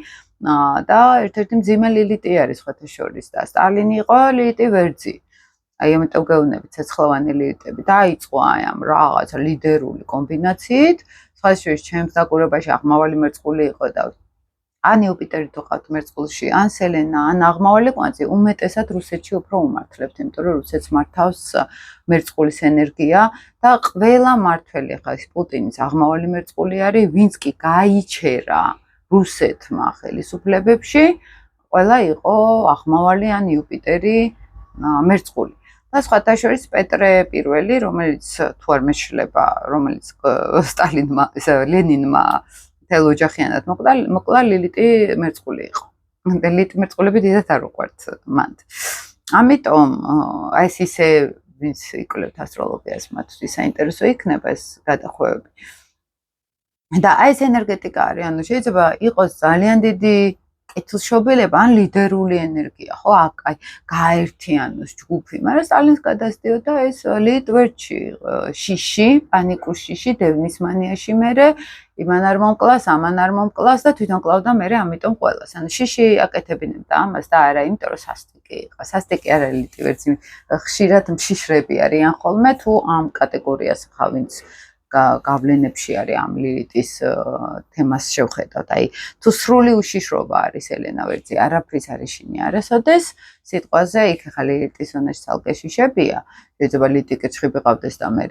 და ერთ-ერთი მძიმე ლილითი არის სხვათა შორის და სტალინი იყო ლილითი ვერძი. აი ამიტომ გეუბნებით ცეცხლოვანი ლილითები დაიწყო აი ამ რაღაცა ლიდერული კომბინაციით, სხვა შორის ჩემს დაკვირვებაში აღმავალი მერწყული იყო და ან იუპიტერი თუ ყავთ მერწყულში, ან სელენა, ან აღმავალი კვანძი, უმეტესად რუსეთში უფრო უმართლებთ, იმიტომ რომ რუსეთს მართავს მერწყულის ენერგია და ყველა მართველი ხა ის პუტინის აღმავალი მერწყული არის, ვინც კი გაიჩერა რუსეთმა ხელისუფლებებში, ყველა იყო აღმავალი ან იუპიტერი მერწყული. და სხვათა შორის პეტრე პირველი, რომელიც თუ არ მეშლება, რომელიც სტალინმა, ლენინმა მთელ ოჯახიანად მოკლა ლილითი მერწყული იყო. ლილითი მერწყულები დიდად არ უყვართ მანდ. ამიტომ აი ეს ისე ვინც იკვლევთ ასტროლოგიას, მათთვის საინტერესო იქნება ეს გადახვევები. და აი ეს ენერგეტიკა არის, ანუ შეიძლება იყოს ძალიან დიდი კეთილშობილება ან ლიდერული ენერგია, ხო? აი გააერთიანოს ჯგუფი, მაგრამ სტალინს გადასდიოდა ეს ლიტვერჩი, შიში, პანიკურ შიში, დევნის მანიაში მერე იმან არ მომკლას, ამან არ მომკლას და თვითონ კლავდა მერე ამიტომ ყველას. ანუ შიში აკეთებინებდა ამას და არა, იმიტომ რომ სასტიკი იყო. სასტიკი არ არის ლიტვერცი, ხშირად მშიშრები არიან ხოლმე თუ ამ კატეგორიას ხავ ვინც გავლენებში არის ამ ლილიტის თემას შევხედავთ. აი თუ სრული უშიშრობა არის ელენა ვერძი, არაფრის არ ეშინი არასოდეს სიტყვაზე იქ ახლა ლილიტის ზონაში ცალკე შიშებია. შეიძლება ლილიტი კეჩხიბი ყავდეს და მე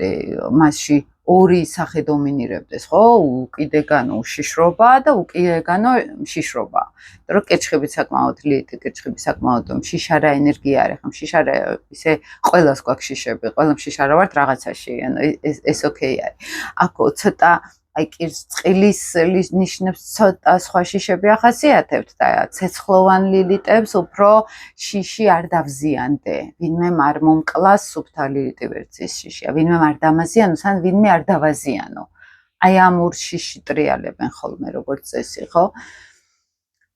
მასში ორი სახე დომინირებდეს, ხო? უკიდეგანო უშიშრობა და უკიდეგანო შიშრობა. იმიტომ რომ კეჩხიბი საკმაოდ ლილიტი კეჩხიბი საკმაოდ შიშარა ენერგია არის, ხომ შიშარა ისე ყველას გვაქვს შიშები, ყველა შიშარა ვართ რაღაცაში, ანუ ეს ოკეი არის. აქ ცოტა აი კირწყლის ნიშნებს ცოტა სხვა შიშები ახასიათებთ და ცეცხლოვან ლილიტებს უფრო შიში არ დავზიანდე. ვინმე არ მომკლას სუფთა ლილიტი ვერძის შიშია, ვინმე არ დამაზიანოს ან ვინმე არ დავაზიანო. აი ამ ორ შიში ტრიალებენ ხოლმე როგორც წესი, ხო?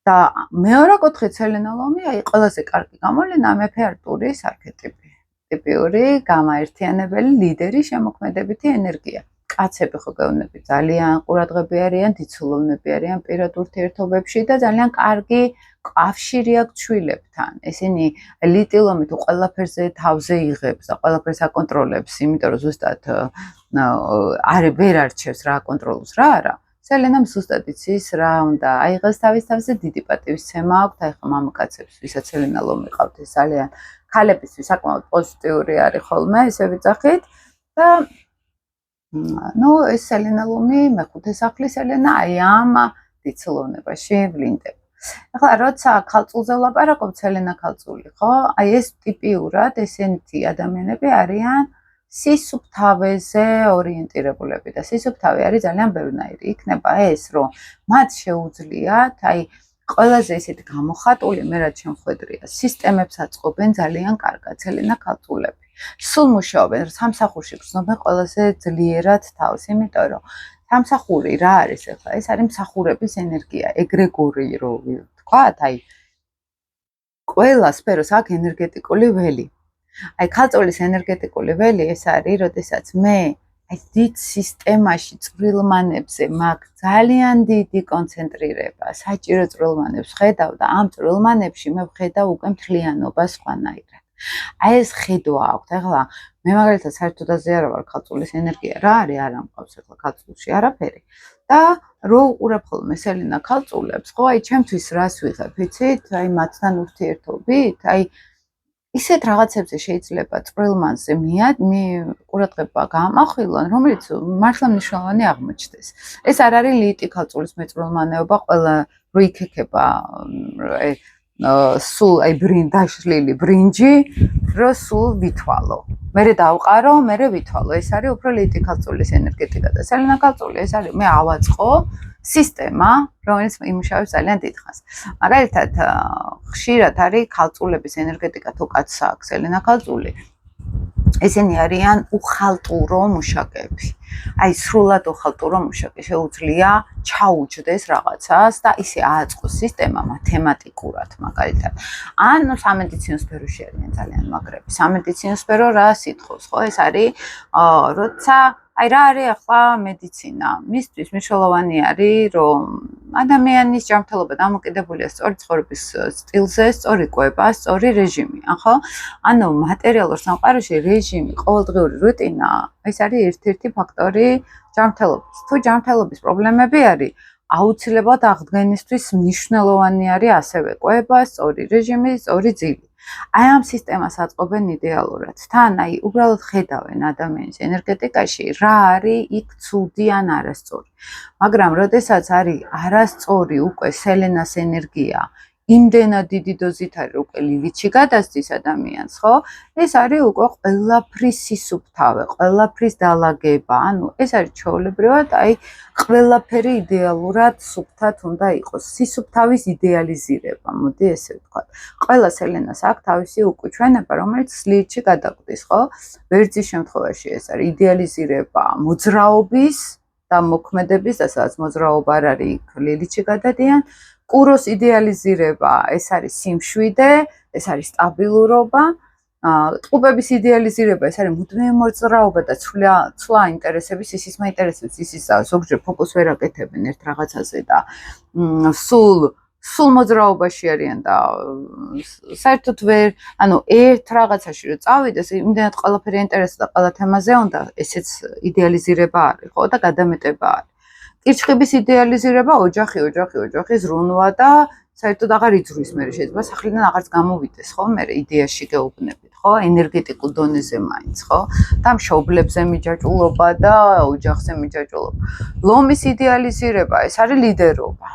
და მეორე კუთხით ელენა ლომი აი ყველაზე კარგი გამოვლენა მეფე არტურის არქეტიპი. ტიპიური გამაერთიანებელი ლიდერი შემოქმედებითი ენერგია. კაცები ხო გეუბნები ძალიან ყურადღები არიან, დიცულოვნები არიან პირად ურთიერთობებში და ძალიან კარგი კავშირი აქვს შვილებთან. ესენი ლიტილომი თუ ყველაფერზე თავზე იღებს და ყველაფერს აკონტროლებს, იმიტომ რომ ზუსტად ვერ არჩევს რა აკონტროლოს რა არა. სელენამ ზუსტად იცის რა უნდა აიღეს თავის თავზე, დიდი პატივისცემა აქვს, აი ხა მამაკაცებს, ვისაც ელენა ლომი ყავთ, ეს ძალიან ქალებისთვის საკმაოდ პოზიტიური არის ხოლმე, ესე ვიძახით და ეს ელენა ლომი მეხუთე სახლის ელენა აი ამ დიცულოვნებაში ვლინდება. ახლა როცა ქალწულზე ვლაპარაკობთ, ელენა ქალწული, ხო? აი ეს ტიპიურად ესეთი ადამიანები არიან სისუფთავეზე ორიენტირებულები და სისუფთავე არის ძალიან ბევრნაირი. იქნება ეს, რომ მათ შეუძლიათ, აი ყველაზე ისეთი გამოხატული, მე რაც შემხედრია, სისტემებს აწყობენ ძალიან კარგად ელენა ქალწულები. სულ მუშაობენ, სამსახურში გრძნობენ ყველაზე ძლიერად თავს, იმიტომ რომ სამსახური რა არის ახლა? ეს არის მსახურების ენერგია, ეგრეგორი რო ვთქვათ, აი ყველა სფეროს აქვს ენერგეტიკული ველი. აი ქალწულის ენერგეტიკული ველი ეს არის, როდესაც მე აი დიდ სისტემაში წვრილმანებზე მაქვს ძალიან დიდი კონცენტრირება, საჭირო წვრილმანებს ხედავ და ამ წვრილმანებში მე ვხედავ უკვე მთლიანობას სხვანაირად. აი ეს ხედვა აქვს. ახლა მე მაგალითად საერთოდ აზე არა ვარ ქალწულის ენერგია რა არის, არ ამყავს ახლა ქალწულში არაფერი. და რო უყურებ ხოლმე ელენა ქალწულებს, ხო, აი ჩემთვის რას ვიღებ, იცით? აი მათთან ურთიერთობით, აი ისეთ რაღაცებზე შეიძლება წვრილმანზე ყურადღება გაამახვილონ, რომელიც მართლა მნიშვნელოვანი აღმოჩნდეს. ეს არ არის ლიტი ქალწულის მეწვრილმანეობა, ყველა რო იქექება სულ აი დაშლილი ბრინჯი, რო სულ ვითვალო. მერე დავყარო, მერე ვითვალო. ეს არის უფრო ლიტი ქალწულის ენერგეტიკა და ელენა ქალწული ეს არის მე ავაწყო სისტემა, რომელიც იმუშავებს ძალიან დიდხანს. მაგალითად, ხშირად არის ქალწულების ენერგეტიკა თუ კაცს აქვს ელენა ქალწული. ესენი არიან უხალტურო მუშაკები. აი სრულად უხალტურო მუშაკი შეუძლია ჩაუჯდეს რაღაცას და ისე ააწყოს სისტემა მათემატიკურად მაგალითად. ან სამედიცინო სფეროში არიან ძალიან მაგრები. სამედიცინო სფერო რა სიტყავს, ხო? ეს არის როცა აი რა არის ახლა მედიცინა? მისთვის მნიშვნელოვანი არის, რომ ადამიანის ჯანმრთელობა დამოკიდებულია სწორი ცხოვრების სტილზე, სწორი კვება, სწორი რეჟიმი, ხო? ანუ მატერიალურ სამყაროში რეჟიმი, ყოველდღიური რუტინა, ეს არის ერთ-ერთი ფაქტორი ჯანმრთელობის. თუ ჯანმრთელობის პრობლემები არის, აუცილებლად აღდგენისთვის მნიშვნელოვანი არის ასევე კვება, სწორი რეჟიმი, სწორი ძილი. აი ამ სისტემას აწყობენ იდეალურად. თან აი უბრალოდ ხედავენ ადამიანის ენერგეტიკაში რა არის იქ ცუდი ან არასწორი. მაგრამ როდესაც არის არასწორი უკვე ელენას ენერგია, იმდენად დიდი დოზით არის უკვე ლილიტში გადასდის ადამიანს, ხო? ეს არის უკვე ყველაფრის სისუფთავე, ყველაფრის დალაგება. ანუ ეს არის ჩვეულებრივად აი ყველაფერი იდეალურად სუფთად უნდა იყოს. სისუფთავის იდეალიზირება, მოდი ესე ვთქვათ. ყველა ელენას აქვს თავისი უკუჩვენება, რომელიც ლილიტში გადაკვდის, ხო? ვერძის შემთხვევაში ეს არის იდეალიზირება მოძრაობის და მოქმედების, და სადაც მოძრაობა არ არის, იქ ლილიტში გადადიან. კუროს იდეალიზირება, ეს არის სიმშვიდე, ეს არის სტაბილურობა. ტყუპების იდეალიზირება, ეს არის მუდმივი მოძრაობა და ცვლა ინტერესების, ისის მაინტერესებს, ისის ზოგჯერ ფოკუსს ვერ აკეთებენ ერთ რაღაცაზე და სულ სულ მოძრაობაში არიან და საერთოდ ვერ, ანუ ერთ რაღაცაში რომ წავიდეს, იმდენად ყველაფერი ინტერესს და ყველა თემაზე უნდა, ესეც იდეალიზირება არის, ხო და გადამეტება არის. კირჩხიბის იდეალიზირება ოჯახი ზრუნვა და საერთოდ აღარ იძვრის მე შეიძლება სახლიდან აღარც გამოვიდეს, ხო? მე იდეაში გეუბნებით, ხო? ენერგეტიკულ დონეზე მაინც, ხო? და მშობლებზე მიჯაჭულობა და ოჯახზე მიჯაჭულობა. ლომის იდეალიზირება, ეს არის ლიდერობა.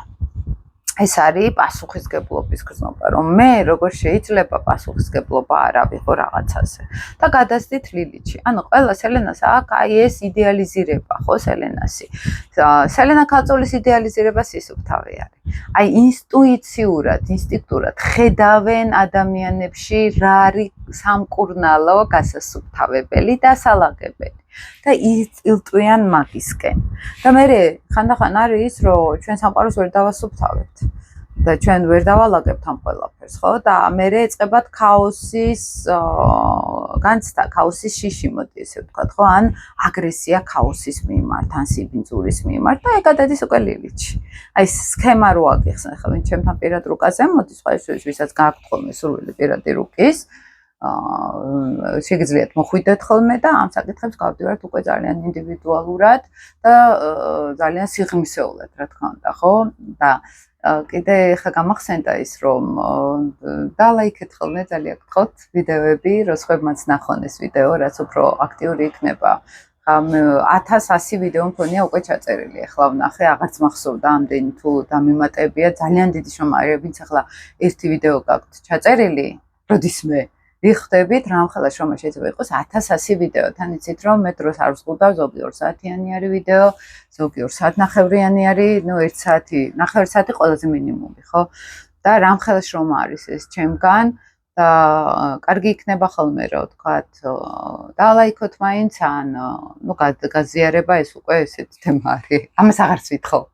ეს არის პასუხისგებლობის გზნობა, რომ მე როგორ შეიძლება პასუხისგებლობა არ ავიღო რაღაცაზე და გადასდით ლილითში. ანუ ყველა სელენას აქვს აი ეს იდეალიზირება, ხო, სელენასი. სელენა ქალწულის იდეალიზირება სისუფთავე არის. აი ინტუიციურად, ინსტინქტურად ხედავენ ადამიანებში რა არის სამკურნალო, გასასუფთავებელი და დასალაგებელი. და ილტვიან მაგისკენ. და მე ხანდახან არის ის, რომ ჩვენ სამყაროს ვერ დავასუფთავებთ და ჩვენ ვერ დავალაგებთ ამ ყველაფერს, ხო? და მე ეწყებათ ქაოსის განცდა, ქაოსის შიში მოდი ესე ვთქვათ, ხო? ან აგრესია ქაოსის მიმართ, ან სიბინძურის მიმართ და ეგ გადადის უკვე ლილითში. აი სქემა რო აგიხსენ, ხო, ვინ ჩემთან პირად რუკაზე მოდის, სხვა ის ვისაც გააქვთ ხოლმე სურვილი პირადი რუკის შეგიძლიათ მოხვიდეთ ხოლმე და ამ საკითხებს გავდივართ უკვე ძალიან ინდივიდუალურად და ძალიან სიღრმისეულად, რა თქმა უნდა, ხო? და კიდე ხა გამახსენდა ის, რომ დალაიქეთ ხოლმე ძალიან გთხოვთ ვიდეოები, რომ სხვებმაც ნახონ ეს ვიდეო, რაც უფრო აქტიური იქნება. 1100 ვიდეო მქონია უკვე ჩაწერილი. ახლა ვნახე, აღარც მახსოვდა ამდენი თუ დამემატებია, ძალიან დიდი შრომაა, ვინც ახლა ერთი ვიდეო გაქვთ ჩაწერილი, როდისმე ვიხდებით, რამხელა შრომა შეიძლება იყოს 1100 ვიდეო. თან იცით, რომ მე დროს არ ვსყუდავ, ზოგი 2 საათიანი არის ვიდეო, ზოგი 2 საათნახევრიანი არის, ნუ 1 საათი, ნახევარი საათი ყველაზე მინიმუმი, ხო? და რამხელა შრომა არის ეს ჩემგან და კარგი იქნება ხოლმე, რა ვთქვათ, დალაიქოთ მაინც, ან ნუ გაზიარება ეს უკვე ესეთ თემა არის. ამას აღარც ვითხოვ.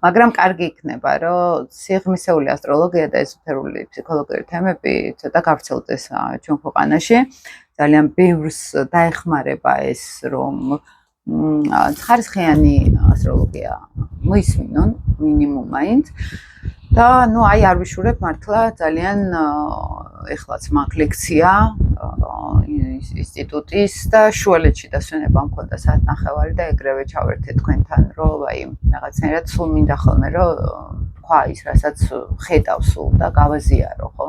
მაგრამ კარგი იქნება, რომ სიღრმისეული ასტროლოგია და ესოთერული ფსიქოლოგიური თემები ცოტა გავრცელდეს ჩვენ ქვეყანაში. ძალიან ბევრს დაეხმარება ეს, რომ ხარისხიანი ასტროლოგია მოისმინონ მინიმუმ მაინც. და ნუ აი არ ვიშურებ მართლა ძალიან ეხლაც მაქვს ლექცია ინსტიტუტის და შუალედში დასვენება მქონდა საათნახევარი და ეგრევე ჩავერთე თქვენთან, რომ აი რაღაცნაირად სულ მინდა ხოლმე რომ თქვა ის, რასაც ხედავ სულ და გავაზიარო, ხო?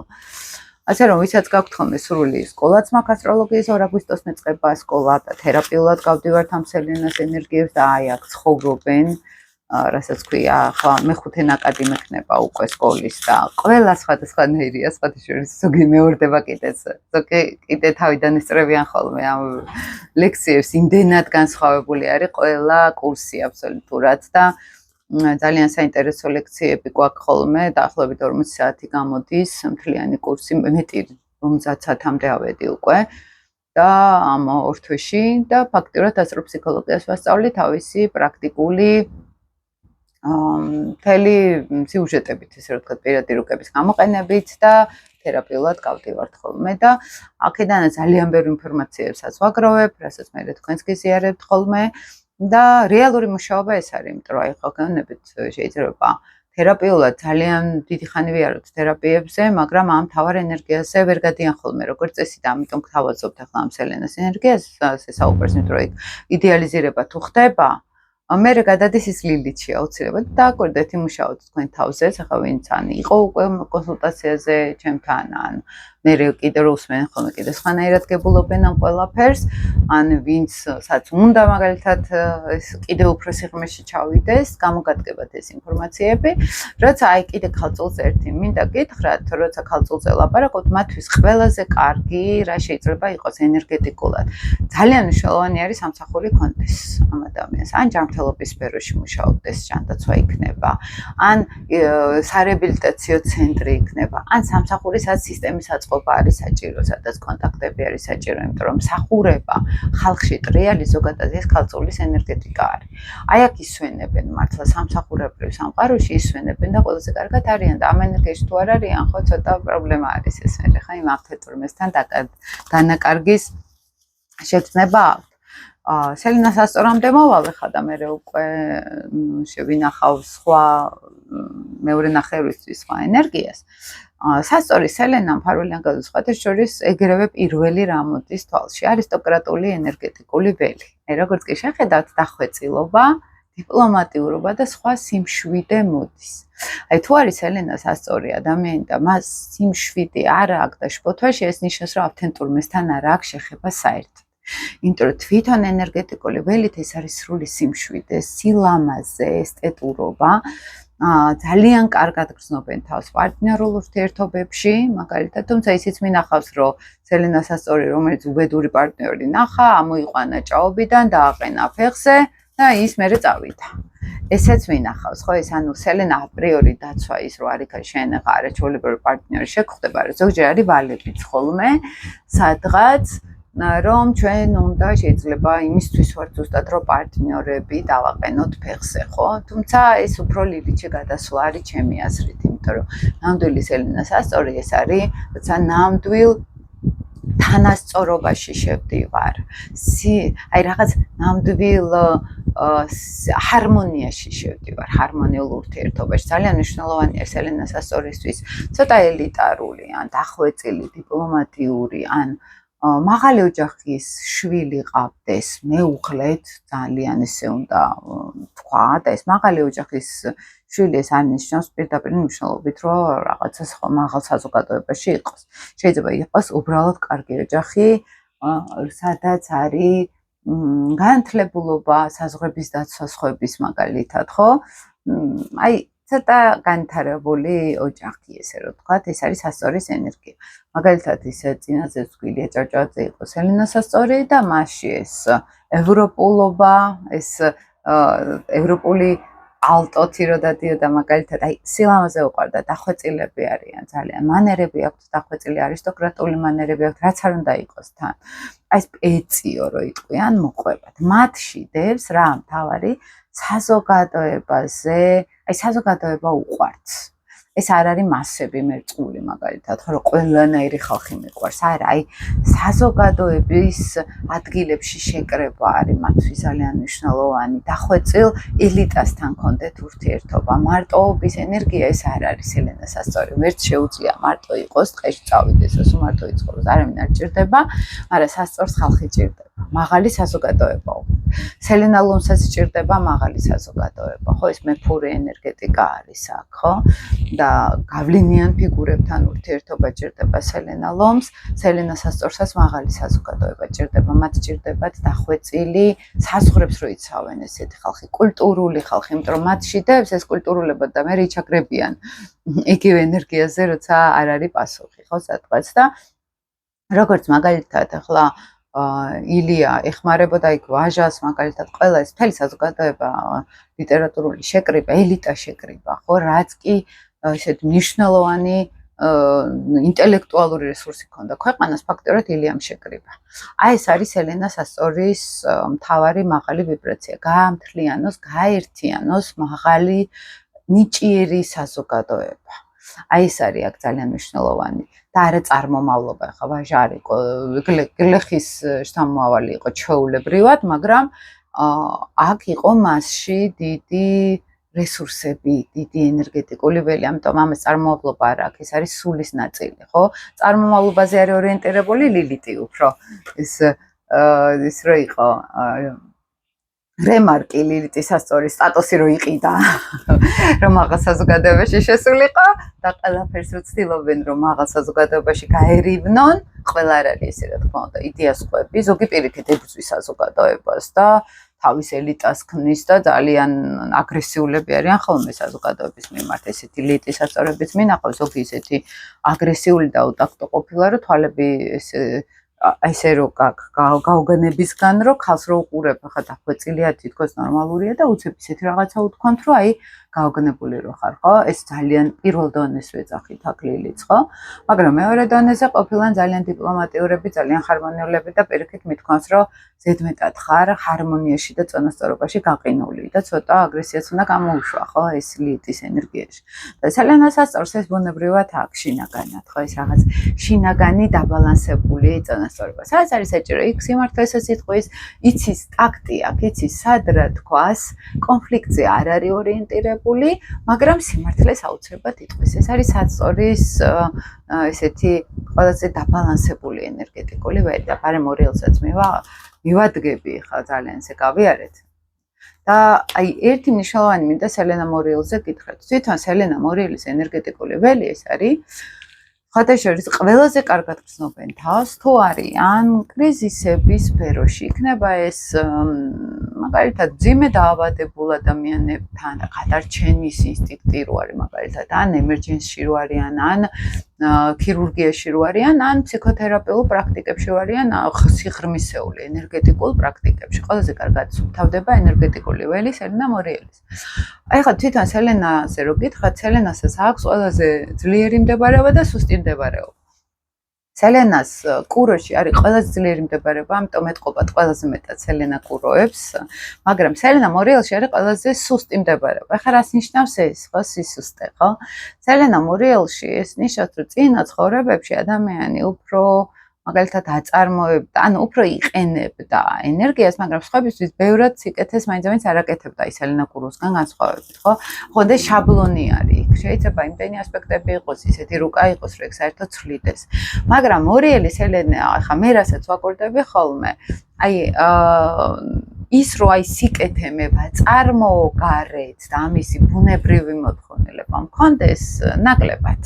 ასე რომ ვისაც გაქვთ ხოლმე სრული სკოლაც მაქვს ასტროლოგიის 2 აგვისტოს მეწყება სკოლა და თერაპიულად გავდივართ ამ სელენას ენერგიებს და აი აქ ცხოვრობენ რასაც ქვია, ხო, მეხუთე ნაკადი მექნება უკვე სკოლის და ყველა სხვადასხვანაირია, სხვადასხვა ზოგი მეორდება კიდეც, ზოგი კიდე თავიდან ესწრებიან ხოლმე ამ ლექციებს, იმდენად განსხვავებული არის ყველა კურსი აბსოლუტურად და ძალიან საინტერესო ლექციები გვაქვს ხოლმე, დაახლოებით 40 საათი გამოდის, მთლიანი კურსი, მეტი 50 საათამდე ავედი უკვე. და ამ ორ თვეში და ფაქტიურად ასტროფსიქოლოგიას ვასწავლი თავისი პრაქტიკული მთელი სიუჟეტებით, ესე რომ ვთქვათ, პირადი რუკების გამოყენებით და თერაპიულად გავდივართ ხოლმე და აქედან ძალიან ბევრი ინფორმაციებსაც ვაგროვებ, რასაც მე თქვენს გიზიარებთ ხოლმე და რეალური მუშაობა ეს არის, იმიტომ რომ აი ხო გონებით შეიძლება თერაპიულად ძალიან დიდი ხანი ვიაროთ თერაპიებზე, მაგრამ ამ თავარ ენერგიაზე ვერ გადიან ხოლმე როგორც წესი და ამიტომ გთავაზობთ ახლა ამ სელენას ენერგიას, ასე საუბარს, იმიტომ რომ იდეალიზირება თუ ხდება, მე გადადის ის ლილითში აუცილებლად და დააკვირდეთ იმუშაოთ თქვენ თავზე, ახლა ვინც ან იყო უკვე კონსულტაციაზე ჩემთან, ან მე კიდე რო უსმენ ხოლმე კიდე სხვანაირად გებულობენ ამ ყველაფერს, ან ვინცაც უნდა მაგალითად ეს კიდე უფრო სიღრმეში ჩავიდეს, გამოგადგებათ ეს ინფორმაციები, როცა აი კიდე ქალწულს ერთი მინდა გითხრათ, როცა ქალწულზე ლაპარაკობთ, მათთვის ყველაზე კარგი რა შეიძლება იყოს ენერგეტიკულად. ძალიან მნიშვნელოვანი არის სამსახური კონდეს ამ ადამიანს. ან ჯანმრთელობის სფეროში მუშაობდეს, ჯანდაცვა იქნება, ან სარეაბილიტაციო ცენტრი იქნება, ან სამსახური სისტემის აწყობა არის საჭირო, სადაც კონტაქტები არის საჭირო, იმიტომ რომ მსახურება ხალხში ტრიალი ზოგადად ეს ქალწულის ენერგეტიკა არის. აი აქ ისვენებენ მართლა სამსახურებრივ სამყაროში ისვენებენ და ყველაზე კარგად არიან და ამ ენერგიაში თუ არ არიან, ხო ცოტა პრობლემა არის ეს მე ხა იმ აღთეთურმესთან დანაკარგის შეგრძნება აქვს. სელენას ასწორამდე მოვალ ხა და მე უკვე შევინახავ სხვა მეორე ნახევრისთვის სხვა ენერგიას. სასწორი სელენა მფარველიან გადაწყვეტის შორის ეგრევე პირველი რა მოდის თვალში, არისტოკრატული ენერგეტიკული ველი. როგორც კი შეხედავთ, დახვეწილობა, დიპლომატიურობა და სხვა სიმშვიდე მოდის. აი თუ არის სელენა სასწორი ადამიანი და მას სიმშვიდე არ აქვს და შფოთვაში, ეს ნიშნავს, რომ ავთენტურ მესთან არ აქვს შეხება საერთოდ. იმიტომ რომ თვითონ ენერგეტიკული ველით ეს არის სრული სიმშვიდე, სილამაზე, ესტეტურობა. ძალიან კარგად გრძნობენ თავს პარტნიორულ ურთიერთობებში, მაგალითად, თუმცა ისიც მინახავს, რომ სელენა სასწორი, რომელიც უბედური პარტნიორი ნახა, ამოიყვანა ჭაობიდან, დააყენა ფეხზე და ის მერე წავიდა. ესეც მინახავს, ხო, ეს ანუ სელენა აპრიორი დაცვა ის, რომ არიქა შენ ახლა არაჩვეულებრივი პარტნიორი შეგხვდება, რომ ზოგჯერ არის ვალებიც ხოლმე, სადღაც რომ ჩვენ უნდა შეიძლება იმისთვის ვარ ზუსტად რომ პარტნიორები დავაყენოთ ფეხზე, ხო? თუმცა ეს უფრო ლილითში გადასვლა არის ჩემი აზრით, იმიტომ რომ ნამდვილი სელენას ასწორი ეს არის, როცა ნამდვილ თანასწორობაში შევდივარ. აი რაღაც ნამდვილ ჰარმონიაში შევდივარ, ჰარმონიულ ურთიერთობაში. ძალიან მნიშვნელოვანია სელენას ასწორისთვის ცოტა ელიტარული, ან დახვეწილი, დიპლომატიური, ან მაღალი ოჯახის შვილი ყავდეს, მეუღლეთ ძალიან ესე უნდა თქვა და ეს მაღალი ოჯახის შვილი ეს არ ნიშნავს პირდაპირ მნიშვნელობით, რომ რაღაცა სხვა მაღალ საზოგადოებაში იყოს. შეიძლება იყოს უბრალოდ კარგი ოჯახი, სადაც არის განათლებულობა, საზღვრების დაცვა სხვების მაგალითად, ხო? აი ცოტა განვითარებული ოჯახი, ესე რომ ვთქვათ, ეს არის სასწორის ენერგია. მაგალითად, ის წინაზე ვთქვილი, ჭავჭავაძე იყო სელენას სასწორი და მასში ეს ევროპულობა, ეს ევროპული ალტოთი რო დადიოდა, მაგალითად, აი სილამაზე უყვარდა, დახვეწილები არიან ძალიან, მანერები აქვთ, დახვეწილი არისტოკრატული მანერები აქვთ, რაც არ უნდა იყოს თან. აი ეს პეციო რო იყვიან, მოყვებათ. მათში დევს რა მთავარი საზოგადოებაზე, აი საზოგადოება უყვართ. ეს არ არის მასები მერწმული მაგალითად, ხო, რომ ყველანაირი ხალხი მიყვარს, არა, აი საზოგადოების ადგილებში შეკრება არის მათთვის ძალიან მნიშვნელოვანი, დახვეწილ ელიტასთან კონდეთ ურთიერთობა, მარტოობის ენერგია ეს არ არის სელენას სასწორი, ვერც შეუძლია მარტო იყოს, ტყეში წავიდეს, ოსო მარტო იცხოვროს, არავინ არ ჭირდება, მაგრამ სასწორს ხალხი ჭირდება, მაღალი საზოგადოება. სელენა ლომსაც ჭირდება მაღალი საზოგადოება, ხო, ეს მეფური ენერგეტიკა არის აქ, ხო? და გავლენიან ფიგურებთან ურთიერთობა ჭირდება სელენა ლომს, სელენა სასწორსაც მაღალი საზოგადოება ჭირდება, მათ ჭირდებათ დახვეწილი საზღვრებს რო იცავენ ესეთი ხალხი, კულტურული ხალხი, იმიტომ რომ მათში დევს ეს კულტურულობა და მე იჩაგრებიან იგივე ენერგიაზე, როცა არ არის პასუხი, ხო, სადღაც და როგორც მაგალითად ახლა ილია ეხმარებოდა იქ ვაჟას, მაგალითად ყველა ეს მთელი საზოგადოება, ლიტერატურული შეკრიბა, ელიტა შეკრიბა, ხო, რაც კი ესეთ მნიშვნელოვანი ინტელექტუალური რესურსი ქონდა ქვეყანას, ფაქტობრივად ილიამ შეკრიბა. აი ეს არის სელენას სასწორის მთავარი მაღალი ვიბრაცია, გაამთლიანოს, გაერთიანოს მაღალი ნიჭიერი საზოგადოება. აი ეს არის აქ ძალიან მნიშვნელოვანი. და არა წარმომავლობა, ხა ვაჟა არ იყო, გლეხის შთამომავალი იყო ჩვეულებრივად, მაგრამ აქ იყო მასში დიდი რესურსები, დიდი ენერგეტიკული ველი, ამიტომ ამას წარმომავლობა არ აქვს, ეს არის სულის ნაწილი, ხო? წარმომავლობაზე არის ორიენტირებული ლილიტი უფრო. ის რო იყო რემარკი ლილიტის სასწორის სტატუსი რო იყიდა, რომ მაღალ საზოგადოებაში შესულიყო და ყველაფერს რო ცდილობენ, რომ მაღალ საზოგადოებაში გაერივნონ, ყველა არ არის ესე, რა თქმა უნდა, იდეას ყვები, ზოგი პირიქით ებრძვის საზოგადოებას და თავის ელიტას ქმნის და ძალიან აგრესიულები არიან ხოლმე საზოგადოების მიმართ, ესეთი ლიტის სასწორებიც მინახავს, ზოგი ისეთი აგრესიული და უტაქტო ყოფილა, რომ თვალები ესე რო გაუგანებისგან რო ხალხს რო უყურებ, ხა დახვეწილია, თითქოს ნორმალურია და უცებ ისეთი რაღაცა უთქვამთ, რომ აი გაოგნებული რო ხარ, ხო? ეს ძალიან პირველ დონეს ვეძახით აქ ლილიც, ხო? მაგრამ მეორე დონეზე ყოფილან ძალიან დიპლომატიურები, ძალიან ჰარმონიულები და პირიქით მithქვამს, რომ ზედმეტად ხარ ჰარმონიაში და წონასწორობაში გაყინული და ცოტა აგრესიაც უნდა გამოუშვა, ხო? ეს ლიტის ენერგიაში. და სელენას ასწორს ეს ბუნებრივად აქ შინაგანად, ხო? ეს რაღაც შინაგანი დაბალანსებული წონასწორობა. სადაც არის საჭირო იქ სიმართლე სიტყვის, იცის ტაქტი აქ, იცის სად რა თქვას, კონფლიქტზე არ არის ორიენტირებული, მაგრამ სიმართლეს აუცილებლად იტყვის. ეს არის საწორის ესეთი ყველაზე დაბალანსებული ენერგეტიკული ვერი და პარე მორიელსაც მივადგები ხა ძალიან ესე გავიარეთ. და აი ერთი მნიშვნელოვანი მინდა სელენა მორიელზე გითხრათ. თვითონ სელენა მორიელის ენერგეტიკული ველი ეს არის ხათაშორის ყველაზე კარგად გრძნობენ თავს, თუ არიან კრიზისების სფეროში. იქნება ეს მაგალითად ძიმე დაავადებულ ადამიანებთან გადარჩენის ინსტინქტი რო არის მაგალითად, ან ემერჯენსში რო არიან, ან ქირურგიაში რო არიან, ან ფსიქოთერაპიულ პრაქტიკებში რო არიან, სიღრმისეული ენერგეტიკულ პრაქტიკებში. ყველაზე კარგად სუფთავდება ენერგეტიკული ველი სელენა მორიელის. აი ხა თვითონ სელენაზე რო გითხრათ, სელენასაც აქვს ყველაზე ძლიერი მდებარეობა და სუსტი მდებარეობა. სელენას კუროში არის ყველაზე ძლიერი მდებარეობა, ამიტომ ეთყობათ ყველაზე მეტად სელენა კუროებს, მაგრამ სელენა მორიელში არის ყველაზე სუსტი მდებარეობა. ეხლა რას ნიშნავს ეს, ხო, სისუსტე, ხო? სელენა მორიელში ეს ნიშნავს, რომ წინა ცხოვრებებში ადამიანი უფრო მაგალითად აწარმოებდა, ანუ უფრო იყენებდა ენერგიას, მაგრამ სხვებისთვის ბევრად სიკეთეს მაინც არ აკეთებდა ის სელენა კუროსგან განსხვავებით, ხო? ხონდა შაბლონი არის იქ. შეიძლება იმდენი ასპექტები იყოს, ისეთი რუკა იყოს, რომ ეგ საერთოდ ცვლიდეს. მაგრამ მორიელი სელენა, ახლა მე რასაც ვაკურდები ხოლმე, აი ის რო აი სიკეთე მე ვაწარმოო-გარეთ და ამისი ბუნებრივი მოთხოვნილება მქონდეს ნაკლებად.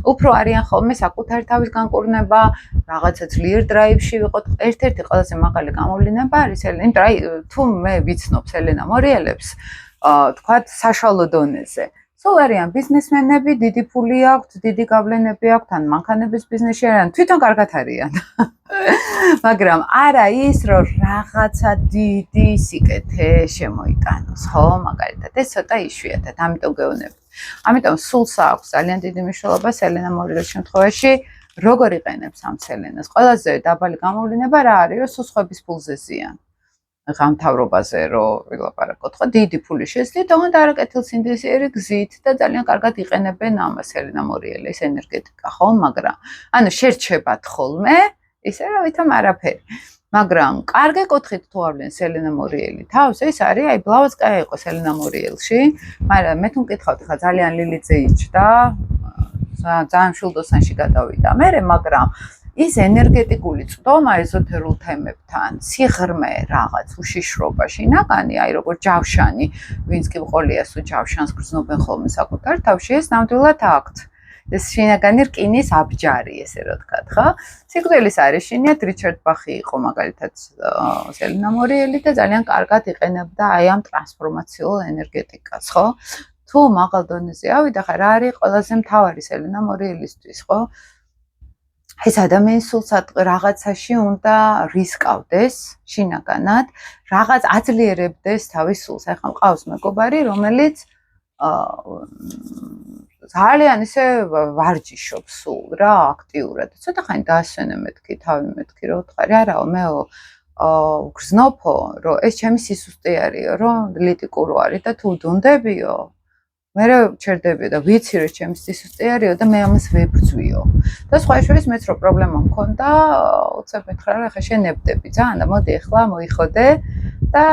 უფრო არიან ხოლმე საკუთარი თავის განკურნება, რაღაცა ძლიერ დრაივში ვიყოთ. ერთ-ერთი ყველაზე მაღალი გამოვლინება არის სელენა, იმიტომ აი თუ მე ვიცნობ სელენა მორიელებს, თქვათ საშუალო დონეზე. სულ არიან ბიზნესმენები, დიდი ფული აქვთ, დიდი გავლენები აქვთ, ან მანქანების ბიზნესში არიან, თვითონ კარგად არიან. მაგრამ არა ის, რომ რაღაცა დიდი სიკეთე შემოიტანოს, ხო, მაგალითად, ეს ცოტა იშვიათად, ამიტომ გეუბნებით. ამიტომ სულს აქვს ძალიან დიდი მნიშვნელობა სელენა მორიელის შემთხვევაში, როგორ იყენებს ამ სელენას. ყველაზე დაბალი გამოვლინება რა არის, რომ სხვების ფულზე ზიან. გამთავრობაზე რო ვილაპარაკოთ, ხო, დიდი ფული შეძლით, თუმცა არაკეთილსინდისიერი გზით და ძალიან კარგად იყენებენ ამას სელენა მორიელის ენერგეტიკა, ხო, მაგრამ ანუ შერჩებათ ხოლმე, ისე რომ ვითომ არაფერი. მაგრამ კარგი კუთხით თუ ავლენ სელენა მორიელი თავს, ეს არის აი ბლავსკაია იყო სელენა მორიელში, მაგრამ მე თუ მკითხავთ, ხა ძალიან ლილიძე იჭდა, ძალიან მშვილდოსანში გადავიდა მე, მაგრამ ის ენერგეტიკული წვდომა ეზოთერულ თემებთან, სიღრმე რაღაც უშიშრობა, შინაგანი, აი როგორც ჯავშანი, ვინც კი ყოლია სულ ჯავშანს გრძნობენ ხოლმე საკუთარ თავში, ეს ნამდვილად აქვთ. ეს შინაგანი რკინის აბჯარი, ესე რომ ვთქვათ, ხო? სიკვდილის არეშინიათ რიჩარდ ბახი იყო მაგალითად სელენა მორიელი და ძალიან კარგად იყენებდა აი ამ ტრანსფორმაციულ ენერგეტიკას, ხო? თუ მაღალ დონეზე ავიდა, ხა რა არის ყველაზე მთავარი სელენა მორიელისთვის, ხო? ეს ადამიანის სულს რაღაცაში უნდა რისკავდეს შინაგანად, რაღაც აძლიერებდეს თავის სულს. ახლა მყავს მეგობარი, რომელიც ძალიან ისე ვარჯიშობს სულ რა, აქტიურად. ცოტა ხანი დაასვენე მეთქი, თავი მეთქი, რომ ვთქვარი, არაო, მეო გრძნობო, რომ ეს ჩემი სისუსტე არისო, რომ ლიტიკურო არის და თუ დუნდებიო, მე ჩერდებიო და ვიცი რომ ჩემი სისუსტე არისო და მე ამას ვებრძვიო. და სხვა შორის მეც რო პრობლემა მქონდა, უცებ მეთხრა რა, ხა შენებდები ძალიან და მოდი ახლა მოიხოდე და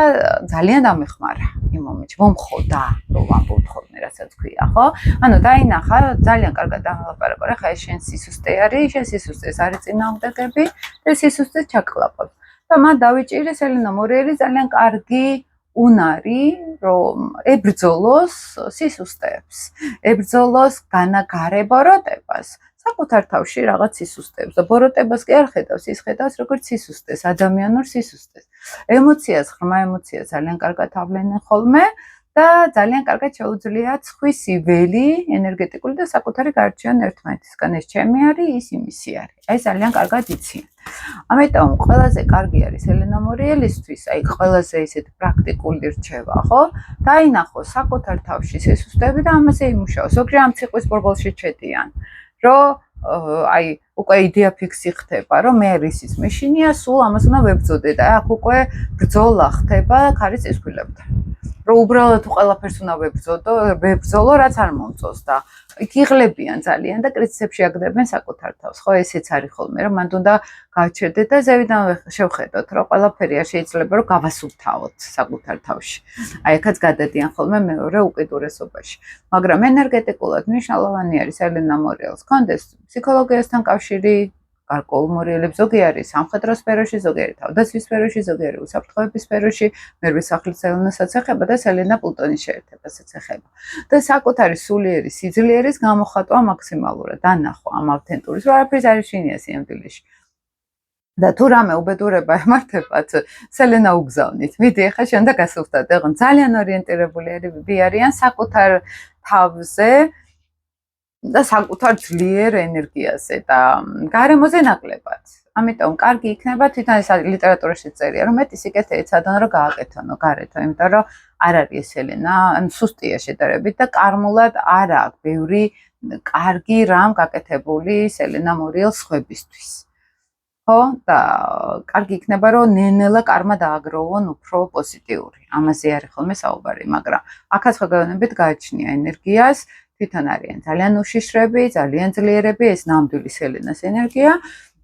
ძალიან დამეხმარა იმ მომენტში, მომხოდა, რომ ვამბობთ ხოლმე რასაც ქვია, ხო? ანუ დაინახა, ძალიან კარგად დავალაპარაკო, რა ხა ეს შენ სისუსტე არის, შენ სისუსტეს არის წინააღმდეგები და სისუსტეს ჩაკლაპავს. და მან დავიჭირე სელენა მორიელი ძალიან კარგი უნარი, რომ ებრძოლოს სისუსტეებს, ებრძოლოს გარე ბოროტებას, საკუთარ თავში რაღაც სისუსტეებს და ბოროტებას კი არ ხედავს, ის ხედავს როგორც სისუსტეს, ადამიანურ სისუსტეს. ემოციას, ღრმა ემოციას ძალიან კარგად ავლენენ ხოლმე და ძალიან კარგად შეუძლია ცხვისი ველი ენერგეტიკული და საკუთარი გარჩიან ერთმანეთისგან. ეს ჩემი არის, ის იმისი არის. აი ძალიან კარგად იციან. ამიტომ ყველაზე კარგი არის ელენა მორიელისთვის, აი ყველაზე ისეთ პრაქტიკული რჩევა, ხო? დაინახო საკუთარ თავში სესუსტები და ამაზე იმუშაო. ზოგჯერ ამ ციყვის ბორბალში ჩედიან, რომ აი უკვე იდეა ფიქსი ხდება, რომ მე რისის მეშინია, სულ ამას უნდა ვებრძოდე და აქ უკვე ბრძოლა ხდება ქარის წისქვილებთან. რომ უბრალოდ ყველაფერს უნდა ვებრძოლო, რაც არ მომწონს და იღლებიან ძალიან და კრიტიკებში აგდებენ საკუთარ თავს. ხო, ესეც არის ხოლმე, რომ მანდ უნდა გავჩერდეთ და ზევიდან შევხედოთ, რომ ყველაფერი არ შეიძლება რომ გავასუფთავოთ საკუთარ თავში. აი, ახაც გადადიან ხოლმე მეორე უკიდურესობაში. მაგრამ ენერგეტიკულად მნიშვნელოვანი არის ელენა მორიელს კონდეს ფსიქოლოგიასთან კავშირი, გარკვეულ მორიელებს ზოგი არის სამხედრო სფეროში, ზოგი არის თავდაცვის სფეროში, ზოგი არის უსაფრთხოების სფეროში, მერვე სახლის ელენასაც ეხება და სელენა პლუტონის შეერთებასაც ეხება. და საკუთარი სულიერი სიძლიერის გამოხატვა მაქსიმალურად დანახო ამ ავთენტურის, რომ არაფერს არ შეინია სიამბილეში. და თუ რამე უბედურება ემართებათ, სელენა უგზავნით. მიდი, ახლა შენ და გასუხდათ, ეგონ ძალიან ორიენტირებული არიან საკუთარ თავზე და საკუთარ ძლიერ ენერგიაზე და გარემოზე ნაკლებად. ამიტომ კარგი იქნება თვითონ ეს ლიტერატურაში წერია, რომ მეტი სიკეთე ეცადონ რომ გააკეთონო გარეთო, იმიტომ რომ არ არის ეს ელენა, ან სუსტია შედარებით და კარმულად არ აქვს ბევრი კარგი რამ გაკეთებული ელენა მორიელს ხვებისთვის. ხო და კარგი იქნება რომ ნენელა კარმა დააგროვონ უფრო პოზიტიური. ამაზე არის ხოლმე საუბარი, მაგრამ აქაც ხაგავანებით გააჩნია ენერგიას, თვითონ არიან ძალიან უშიშრები, ძალიან ძლიერები, ეს ნამდვილი სელენას ენერგია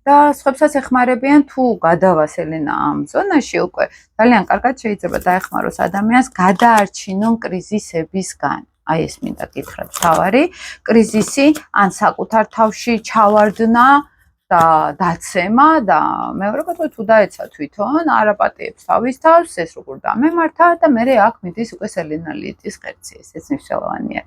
და სხვებსაც ეხმარებიან თუ გადავას ელენა ამ ზონაში უკვე ძალიან კარგად შეიძლება დაეხმაროს ადამიანს გადაარჩინონ კრიზისებისგან. აი ეს მინდა გითხრათ, თავარი კრიზისი ან საკუთარ თავში ჩავარდნა და დაცემა და მეორე კითხვა თუ დაეცა თვითონ არაპატიებს თავის თავს, ეს როგორ დამემართა და მე აქ მიდის უკვე სელენა ლიიტის ღერძი, ეს მნიშვნელოვანია.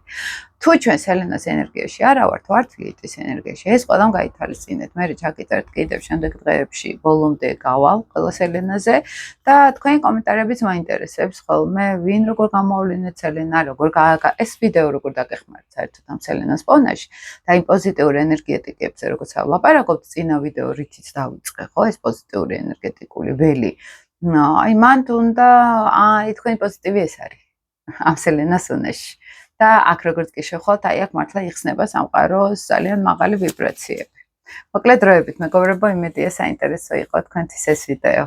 თუ ჩვენ სელენას ენერგიაში არა ვართ ლიიტის ენერგიაში, ეს ყველამ გაითვალისწინეთ. მე ჩაკიწერთ კიდევ შემდეგ დღეებში ბოლომდე გავალ ყველა სელენაზე და თქვენი კომენტარებიც მაინტერესებს ხოლმე, ვინ როგორ გამოავლინეთ სელენა, ეს ვიდეო როგორ დაგეხმართ საერთოდ ამ სელენას პონაში და იმ პოზიტიური ენერგეტიკებზე როგორც ვლაპარაკობთ წინა ვიდეო რითიც დავიწყე, ხო, ეს პოზიტიური ენერგეტიკული ველი. აი მან თუნდა აი თქვენი პოზიტივი ეს არის ამ სელენას ზონაში. და აქ როგორც კი შევხვდით, აი აქ მართლა იხსნება სამყაროს ძალიან მაღალი ვიბრაციები. მოკლედ დროებით, მეგობრებო, იმედია საინტერესო იყო თქვენთვის ეს ვიდეო.